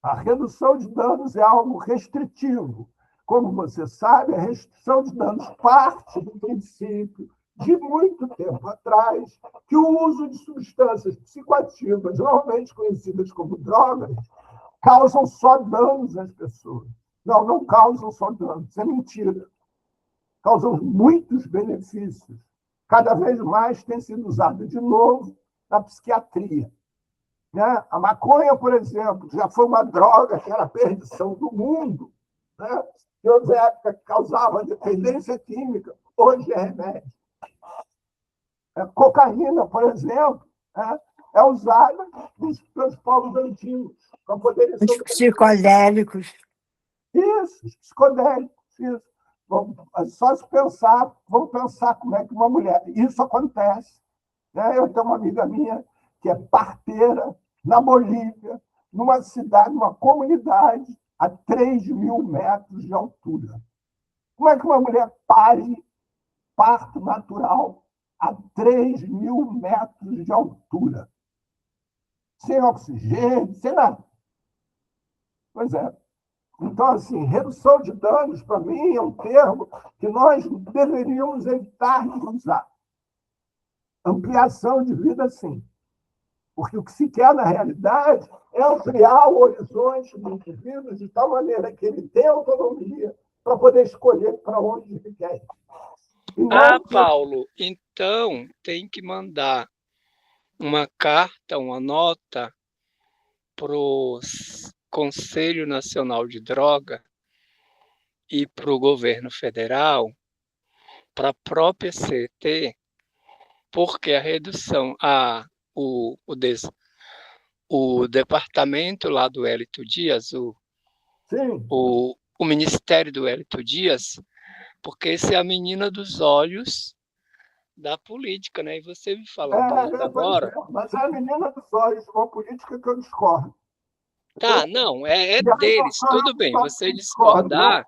A: A redução de danos é algo restritivo. Como você sabe, a restrição de danos parte do princípio de muito tempo atrás que o uso de substâncias psicoativas, normalmente conhecidas como drogas, causam só danos às pessoas. Não, não causam só danos, isso é mentira. Causam muitos benefícios. Cada vez mais tem sido usado de novo na psiquiatria. Né? A maconha, por exemplo, já foi uma droga que era a perdição do mundo. Né? que outra época causava dependência química, hoje é remédio. Cocaína, por exemplo, é usada pelos povos antigos para poderem
E: Os
A: sobreviver.
E: psicodélicos.
A: Isso, psicodélicos, isso. Só se pensar, vamos pensar como é que uma mulher. Isso acontece. Né? Eu tenho uma amiga minha que é parteira na Bolívia, numa cidade, numa comunidade a 3.000 metros de altura. Como é que uma mulher pare parto natural a 3.000 metros de altura? Sem oxigênio, sem nada. Pois é. Então, assim, redução de danos, para mim, é um termo que nós deveríamos evitar de usar. Ampliação de vida, sim. Porque o que se quer, na realidade, é ampliar o horizonte do indivíduo de tal maneira que ele tenha autonomia para poder escolher para onde ele quer ir.
F: Paulo, então tem que mandar uma carta, uma nota para o Conselho Nacional de Droga e para o governo federal, para a própria CET, porque a redução, o departamento lá do Hélito Dias, o ministério do Hélito Dias, porque essa é a menina dos olhos da política, né? E você me falando isso agora...
A: Mas é a menina dos olhos, uma política que eu discordo.
F: Tá, não, é deles, tudo bem, você discordar,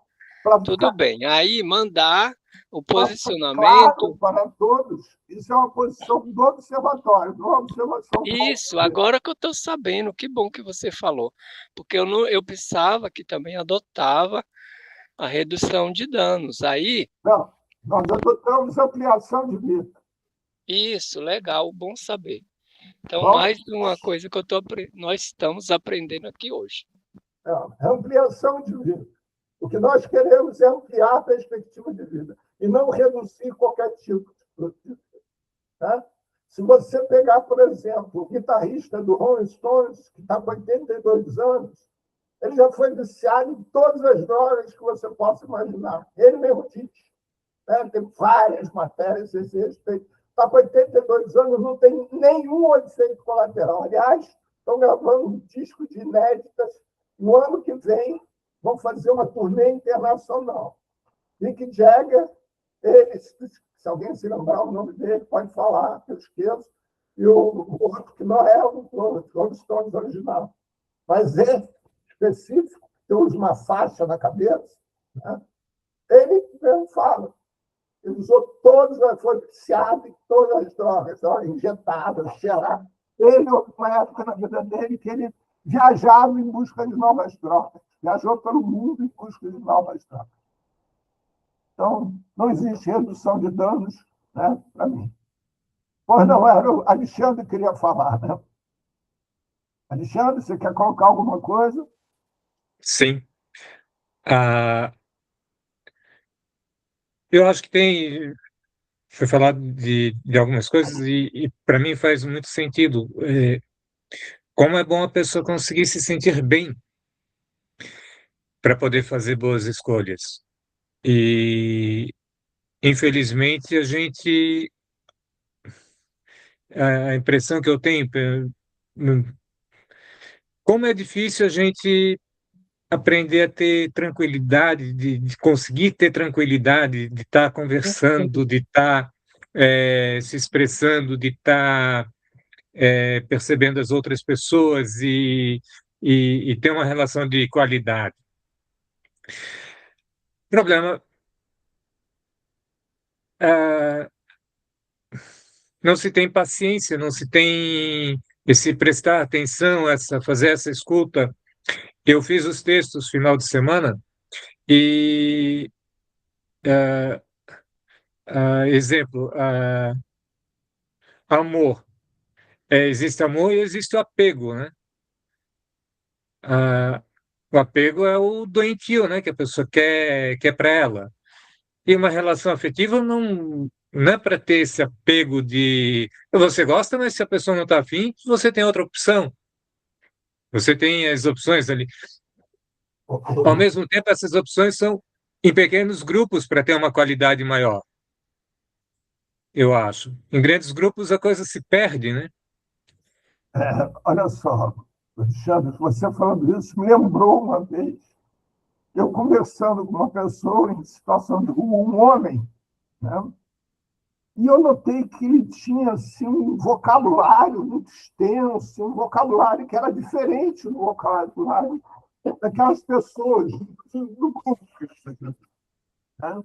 F: tudo bem. Aí mandar o posicionamento...
A: Claro, para todos, isso é uma posição do observatório, da observação.
F: Isso, agora que eu estou sabendo, que bom que você falou, porque eu pensava que também adotava a redução de danos. Aí...
A: Não, nós adotamos ampliação de vida.
F: Isso, legal, bom saber. Então, mais uma coisa que nós estamos aprendendo aqui hoje.
A: Ampliação de vida. O que nós queremos é ampliar a perspectiva de vida e não reduzir qualquer tipo de produto. Tá? Se você pegar, por exemplo, o guitarrista do Rolling Stones, que está com 82 anos, ele já foi viciado em todas as drogas que você possa imaginar. Ele mesmo diz. Né? Tem várias matérias a esse respeito. Está com 82 anos, não tem nenhum efeito colateral. Aliás, estão gravando um disco de inéditas. No ano que vem, vão fazer uma turnê internacional. Mick Jagger, ele, se alguém se lembrar o nome dele, pode falar, que eu esqueço, e o outro que não é o Rolling Stones original. Mas esse específico, que usa uma faixa na cabeça, né? Ele mesmo fala. Ele usou foi viciado em todas as drogas, injetadas, cheiradas. Ele, uma época na vida dele, que ele viajava em busca de novas drogas. Viajou pelo mundo em busca de novas drogas. Então, não existe redução de danos, né, para mim. Pois não, era o Alexandre que queria falar, né? Alexandre, você quer colocar alguma coisa?
B: Sim. Eu acho que foi falado de algumas coisas e para mim faz muito sentido. Como é bom a pessoa conseguir se sentir bem para poder fazer boas escolhas. E, infelizmente, a impressão que eu tenho, como é difícil a gente aprender a ter tranquilidade, de conseguir ter tranquilidade, de estar conversando, de estar se expressando, de estar percebendo as outras pessoas e ter uma relação de qualidade. O problema não se tem paciência, não se tem esse prestar atenção, fazer essa escuta. Eu fiz os textos final de semana e exemplo, amor. Existe amor e existe o apego, né? O apego é o doentio, né? Que a pessoa quer para ela. E uma relação afetiva não é para ter esse apego de você gosta, mas se a pessoa não está afim, você tem outra opção. Você tem as opções ali. Ao mesmo tempo, essas opções são em pequenos grupos para ter uma qualidade maior, eu acho. Em grandes grupos a coisa se perde, né?
A: Olha só, Alexandre, você falando isso me lembrou uma vez, eu conversando com uma pessoa em situação de rua, um homem, né? E eu notei que ele tinha assim, um vocabulário muito extenso, um vocabulário que era diferente do vocabulário daquelas pessoas do grupo. Né?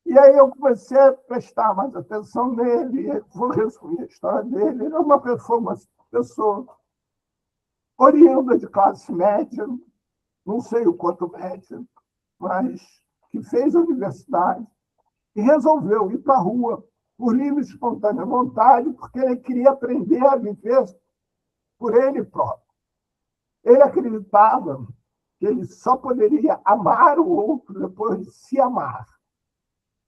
A: E aí eu comecei a prestar mais atenção nele, vou resumir a história dele. Ele é uma pessoa oriunda de classe média, não sei o quanto média, mas que fez a universidade e resolveu ir para a rua por livre e espontânea vontade, porque ele queria aprender a viver por ele próprio. Ele acreditava que ele só poderia amar o outro depois de se amar.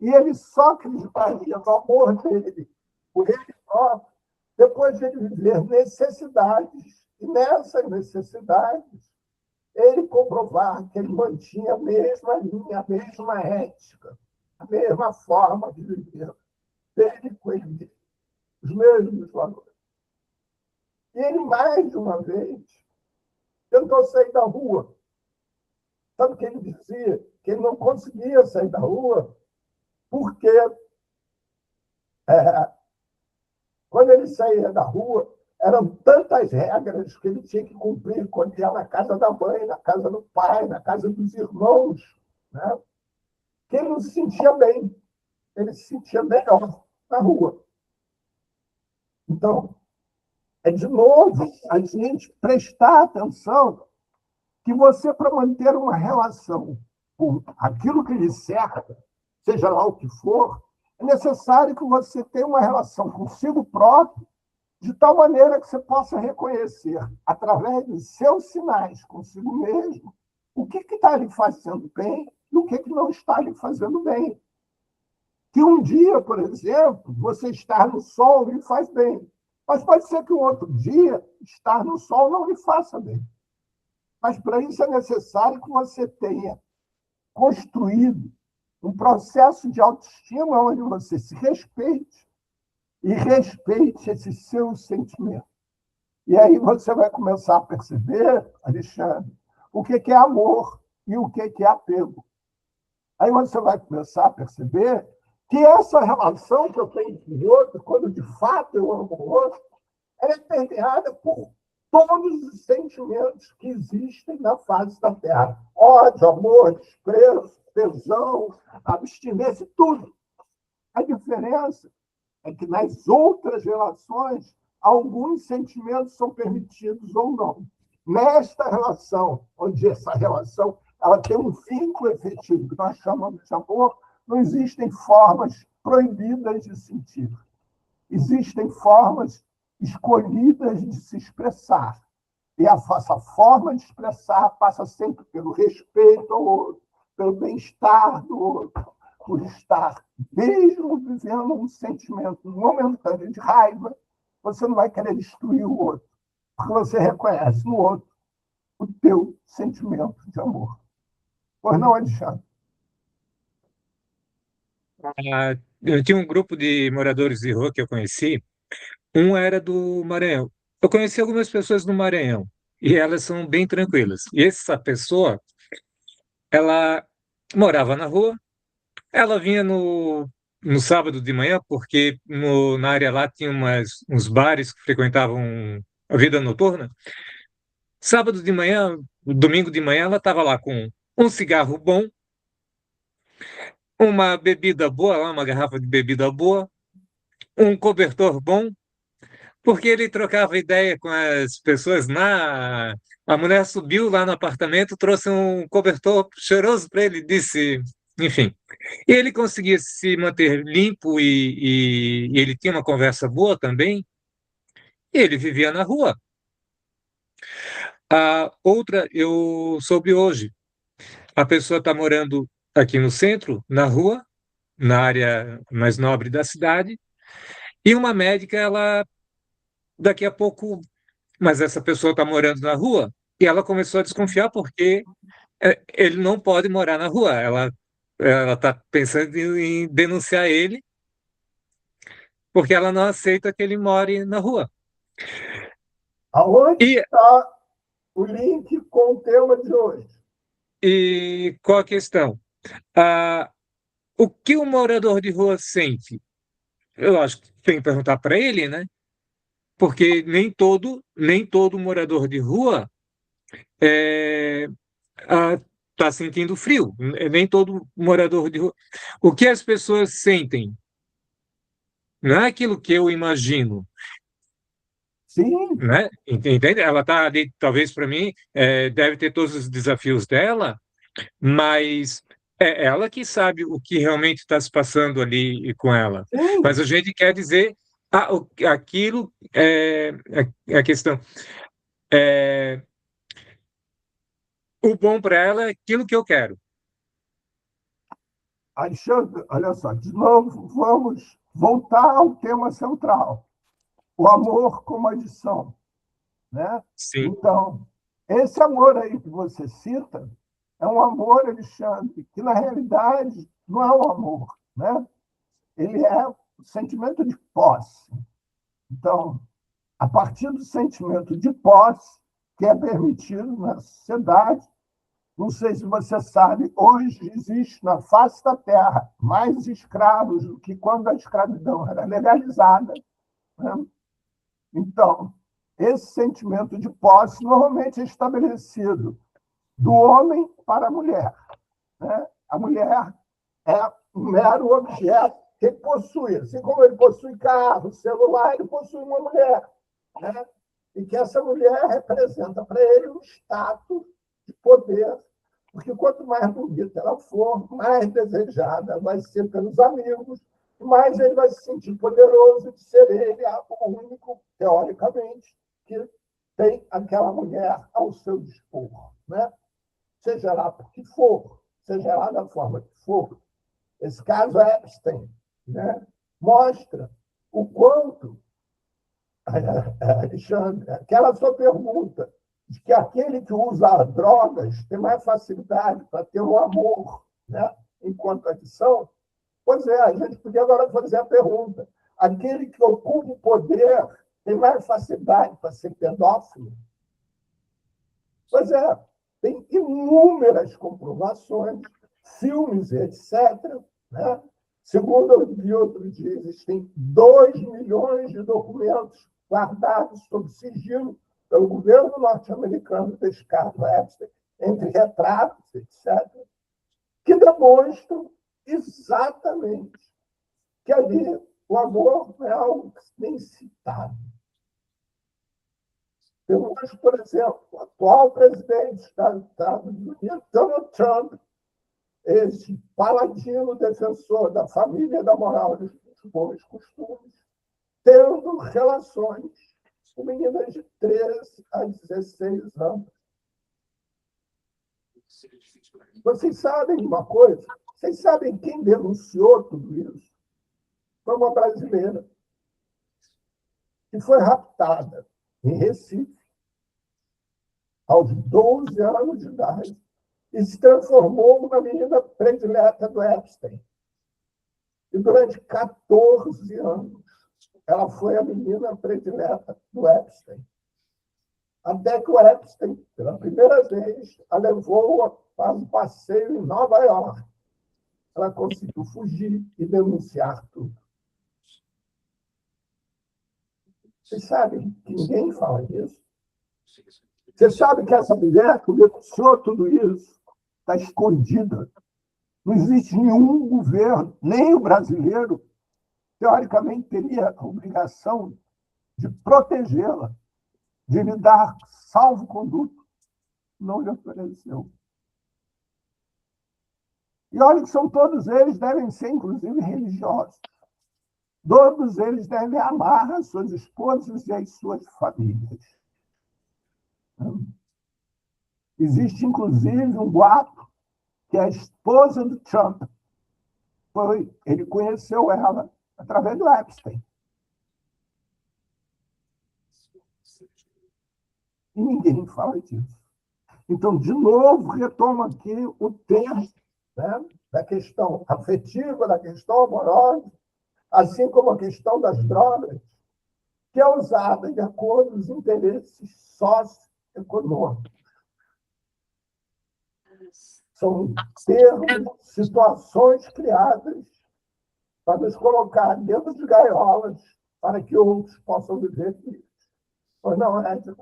A: E ele só acreditaria no amor dele por ele próprio depois de ele viver necessidades. E nessas necessidades, ele comprovar que ele mantinha a mesma linha, a mesma ética, a mesma forma de viver, dele com ele, os mesmos valores. E ele, mais de uma vez, tentou sair da rua. Sabe o que ele dizia? Que ele não conseguia sair da rua porque quando ele saía da rua, eram tantas regras que ele tinha que cumprir quando ia na casa da mãe, na casa do pai, na casa dos irmãos, né? Que ele não se sentia bem. Ele se sentia melhor na rua. Então, é de novo a gente prestar atenção que você, para manter uma relação com aquilo que lhe cerca, seja lá o que for, é necessário que você tenha uma relação consigo próprio, de tal maneira que você possa reconhecer, através dos seus sinais consigo mesmo, o que está lhe fazendo bem e o que não está lhe fazendo bem. Que um dia, por exemplo, você estar no sol lhe faz bem, mas pode ser que um outro dia estar no sol não lhe faça bem. Mas para isso é necessário que você tenha construído um processo de autoestima onde você se respeite e respeite esses seus sentimentos. E aí você vai começar a perceber, Alexandre, o que é amor e o que é apego. Aí você vai começar a perceber que essa relação que eu tenho com o outro, quando de fato eu amo o outro, ela é permeada por todos os sentimentos que existem na face da Terra. Ódio, amor, desprezo, tesão, abstinência, tudo. A diferença é que nas outras relações, alguns sentimentos são permitidos ou não. Nesta relação, onde essa relação ela tem um vínculo efetivo, que nós chamamos de amor, não existem formas proibidas de sentir. Existem formas escolhidas de se expressar. E essa forma de expressar passa sempre pelo respeito ao outro, pelo bem-estar do outro, por estar, mesmo vivendo um sentimento momentâneo de raiva, você não vai querer destruir o outro, porque você reconhece no outro o teu sentimento de amor. Pois não, Alexandre?
B: Eu tinha um grupo de moradores de rua que eu conheci, um era do Maranhão. Eu conheci algumas pessoas do Maranhão, e elas são bem tranquilas. E essa pessoa, ela morava na rua, ela vinha no sábado de manhã, porque na área lá tinha uns bares que frequentavam a vida noturna. Sábado de manhã, domingo de manhã, ela estava lá com um cigarro bom, uma bebida boa, lá, uma garrafa de bebida boa, um cobertor bom, porque ele trocava ideia com as pessoas na. A mulher subiu lá no apartamento, trouxe um cobertor cheiroso para ele, disse, enfim. E ele conseguia se manter limpo e ele tinha uma conversa boa também, e ele vivia na rua. A outra eu soube hoje. A pessoa está morando aqui no centro, na rua, na área mais nobre da cidade, e uma médica, ela daqui a pouco, mas essa pessoa está morando na rua, e ela começou a desconfiar porque ele não pode morar na rua. Ela está pensando em denunciar ele porque ela não aceita que ele more na rua.
A: Aonde
B: E,
A: está o link com o tema de hoje?
B: e qual a questão? Ah, o que o morador de rua sente? Eu acho que tem que perguntar para ele, né? Porque nem todo morador de rua está sentindo frio. Nem todo morador de rua. O que as pessoas sentem não é aquilo que eu imagino,
A: Sim,
B: né? Entende? Ela está ali, talvez para mim, deve ter todos os desafios dela, mas é ela que sabe o que realmente está se passando ali com ela.
A: sim.
B: Mas a gente quer dizer aquilo é a questão. É, o bom para ela é aquilo que eu quero.
A: Alexandre, olha só, de novo, vamos voltar ao tema central, o amor como adição, né?
B: Sim,
A: Então, esse amor aí que você cita é um amor, Alexandre, que na realidade não é um amor, né? Ele é o sentimento de posse. Então, a partir do sentimento de posse, que é permitido na sociedade, não sei se você sabe, hoje existe na face da Terra mais escravos do que quando a escravidão era legalizada, né? Então, esse sentimento de posse normalmente é estabelecido do homem para a mulher, né? A mulher é um mero objeto que ele possui. Assim como ele possui carro, celular, ele possui uma mulher, né? E que essa mulher representa para ele um status de poder, porque quanto mais bonita ela for, mais desejada vai ser pelos amigos, mais ele vai se sentir poderoso de ser ele o único, teoricamente, que tem aquela mulher ao seu dispor, né? Seja lá por que for, seja lá da forma que for. Esse caso Epstein, né, mostra o quanto, Alexandre, aquela sua pergunta de que aquele que usa drogas tem mais facilidade para ter o amor, né, enquanto adição. Pois é, a gente podia agora fazer a pergunta: aquele que ocupa o poder tem mais facilidade para ser pedófilo? Pois é, tem inúmeras comprovações, filmes, etc., né? Segundo eu vi outro dia, existem 2 milhões de documentos guardados sob sigilo pelo governo norte-americano desse caso Epstein, entre retratos, etc., que demonstram exatamente que ali o amor é algo que nem citado. Temos, por exemplo, o atual presidente dos Estados Unidos, Donald Trump, esse paladino defensor da família, da moral e dos bons costumes, tendo relações com meninas de 13 a 16 anos. Vocês sabem de uma coisa? Vocês sabem quem denunciou tudo isso? Foi uma brasileira que foi raptada em Recife, aos 12 anos de idade, e se transformou numa menina predileta do Epstein. E durante 14 anos, ela foi a menina predileta do Epstein. Até que o Epstein, pela primeira vez, a levou para um passeio em Nova York. Ela conseguiu fugir e denunciar tudo. Vocês sabem que ninguém fala disso? Você sabe que essa mulher que denunciou tudo isso está escondida. Não existe nenhum governo, nem o brasileiro, teoricamente teria a obrigação de protegê-la, de lhe dar salvo-conduto. Não lhe ofereceu. E olha que são todos eles, devem ser, inclusive, religiosos. Todos eles devem amar as suas esposas e as suas famílias. Existe, inclusive, um boato que a esposa do Trump ele conheceu ela através do Epstein. E ninguém fala disso. Então, de novo, retomo aqui o tema, né, da questão afetiva, da questão amorosa, assim como a questão das drogas, que é usada de acordo com os interesses socioeconômicos. São termos, situações criadas para nos colocar dentro de gaiolas para que outros possam viver felizes. Pois não, Edna?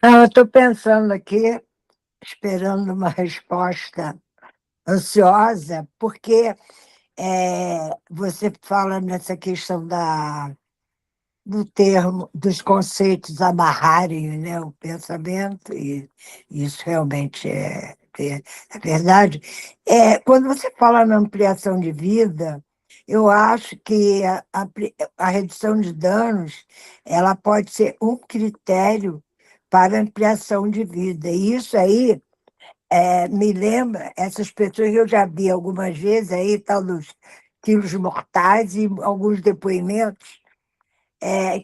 E: Não, eu estou pensando aqui, esperando uma resposta ansiosa, porque você fala nessa questão do termo, dos conceitos amarrarem, né, o pensamento, e isso realmente é verdade. Quando você fala na ampliação de vida, eu acho que a redução de danos ela pode ser um critério para ampliação de vida. E isso aí me lembra essas pessoas que eu já vi algumas vezes aí, tal dos quilos mortais e alguns depoimentos,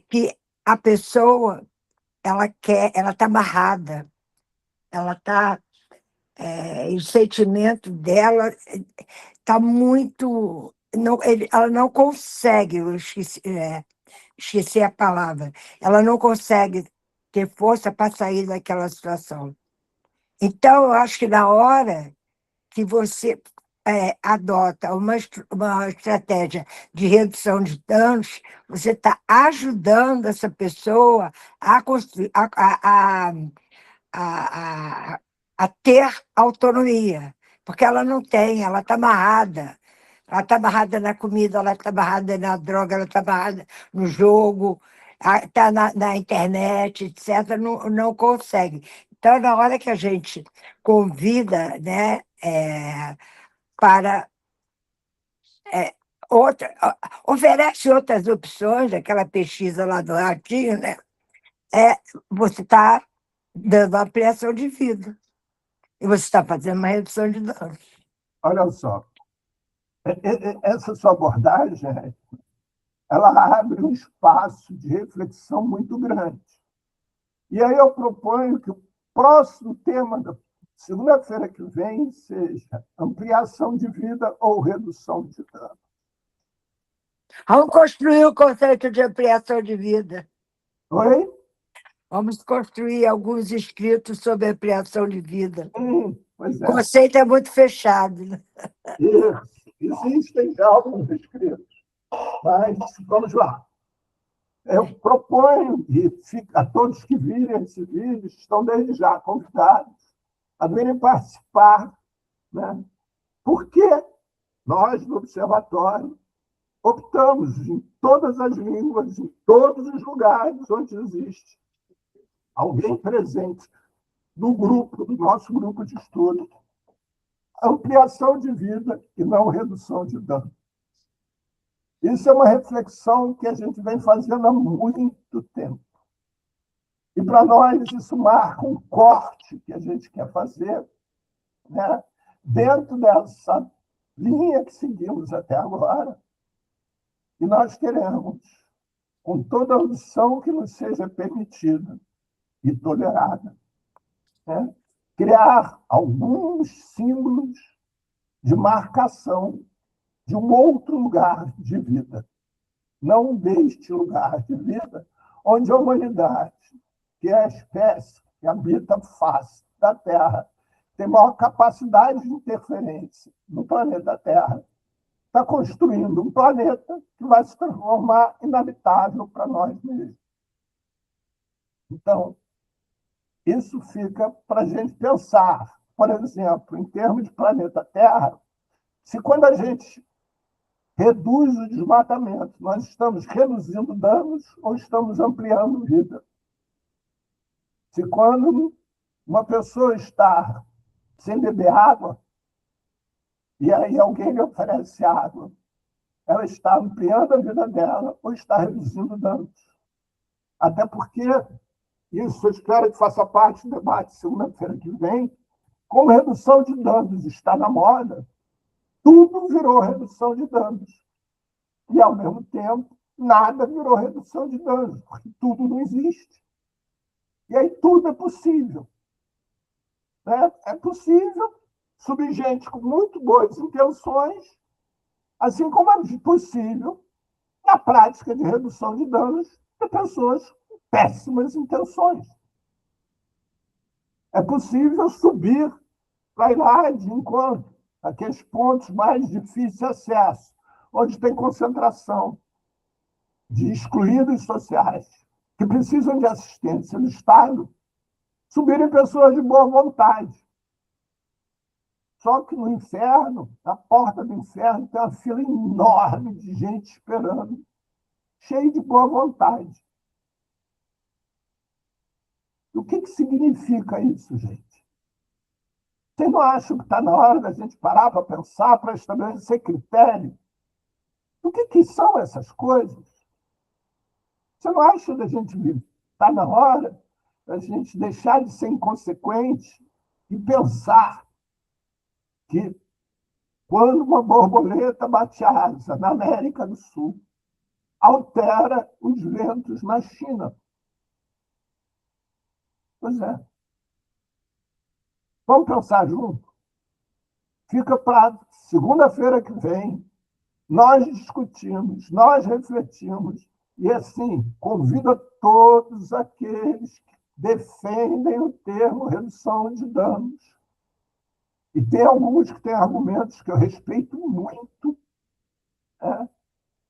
E: que a pessoa ela está amarrada, ela está, o sentimento dela está muito, não, ela não consegue, eu esqueci a palavra, ela não consegue ter força para sair daquela situação. Então, eu acho que na hora que você adota uma estratégia de redução de danos, você está ajudando essa pessoa a construir, a, a ter autonomia, porque ela não tem, ela está amarrada. Ela está amarrada na comida, ela está amarrada na droga, ela está amarrada no jogo, está na internet, etc., não consegue. Então, na hora que a gente convida, né, para oferece outras opções, aquela pesquisa lá do Ratinho, né? Você está dando ampliação de vida e você está fazendo uma redução de danos.
A: Olha só, essa sua abordagem, ela abre um espaço de reflexão muito grande. E aí eu proponho que o próximo tema da segunda-feira que vem seja ampliação de vida ou redução de danos.
E: Vamos construir o conceito de ampliação de vida.
A: Oi?
E: Vamos construir alguns escritos sobre ampliação de vida.
A: Pois
E: O conceito é muito fechado. Né?
A: Isso, existem já alguns escritos. Mas vamos lá. Eu proponho, e a todos que virem esse vídeo, estão desde já convidados a virem participar. Né? Por que nós, no Observatório, optamos em todas as línguas, em todos os lugares onde existe alguém presente no grupo, do nosso grupo de estudo, ampliação de vida e não redução de dano. Isso é uma reflexão que a gente vem fazendo há muito tempo. E, para nós, isso marca um corte que a gente quer fazer, né, dentro dessa linha que seguimos até agora. E nós queremos, com toda a audição que nos seja permitida e tolerada, né, criar alguns símbolos de marcação de um outro lugar de vida, não deste lugar de vida, onde a humanidade, que é a espécie que habita a face da Terra, tem maior capacidade de interferência no planeta Terra, está construindo um planeta que vai se transformar inabitável para nós mesmos. Então, isso fica para a gente pensar, por exemplo, em termos de planeta Terra, se quando a gente reduz o desmatamento, nós estamos reduzindo danos ou estamos ampliando vida. Se quando uma pessoa está sem beber água, e aí alguém lhe oferece água, ela está ampliando a vida dela ou está reduzindo danos. Até porque, isso eu espero que faça parte do debate segunda-feira que vem, como redução de danos está na moda, tudo virou redução de danos. E, ao mesmo tempo, nada virou redução de danos, porque tudo não existe. E aí tudo é possível. né? É possível subir gente com muito boas intenções, assim como é possível, na prática de redução de danos, de pessoas com péssimas intenções. É possível subir para ir lá de encontro, aqueles pontos mais difíceis de acesso, onde tem concentração de excluídos sociais, que precisam de assistência do Estado, subirem pessoas de boa vontade. Só que no inferno, na porta do inferno, tem uma fila enorme de gente esperando, cheia de boa vontade. O que significa isso, gente? Vocês não acham que está na hora da gente parar para pensar, para estabelecer critério? O que são essas coisas? Você não acha da gente está na hora da gente deixar de ser inconsequente e pensar que quando uma borboleta bate asa na América do Sul, altera os ventos na China? Pois é. Vamos pensar junto? Fica para segunda-feira que vem, nós discutimos, nós refletimos, e assim, convido a todos aqueles que defendem o termo redução de danos. E tem alguns que têm argumentos que eu respeito muito,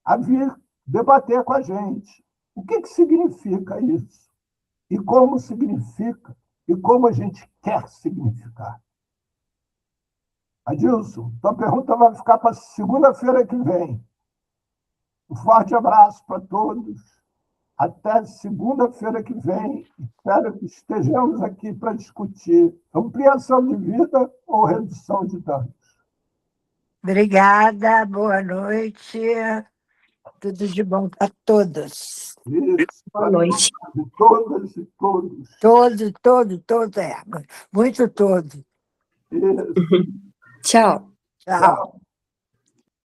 A: a vir debater com a gente. O que significa isso? E como significa? E como a gente quer significar? Adilson, tua pergunta vai ficar para segunda-feira que vem. Um forte abraço para todos. Até segunda-feira que vem. Espero que estejamos aqui para discutir ampliação de vida ou redução de danos.
E: Obrigada, boa noite. Tudo de bom para todos.
A: Isso,
G: Boa noite.
A: de todas e todos.
E: Todos, muito todo.
A: Isso.
G: Tchau.
E: Tchau.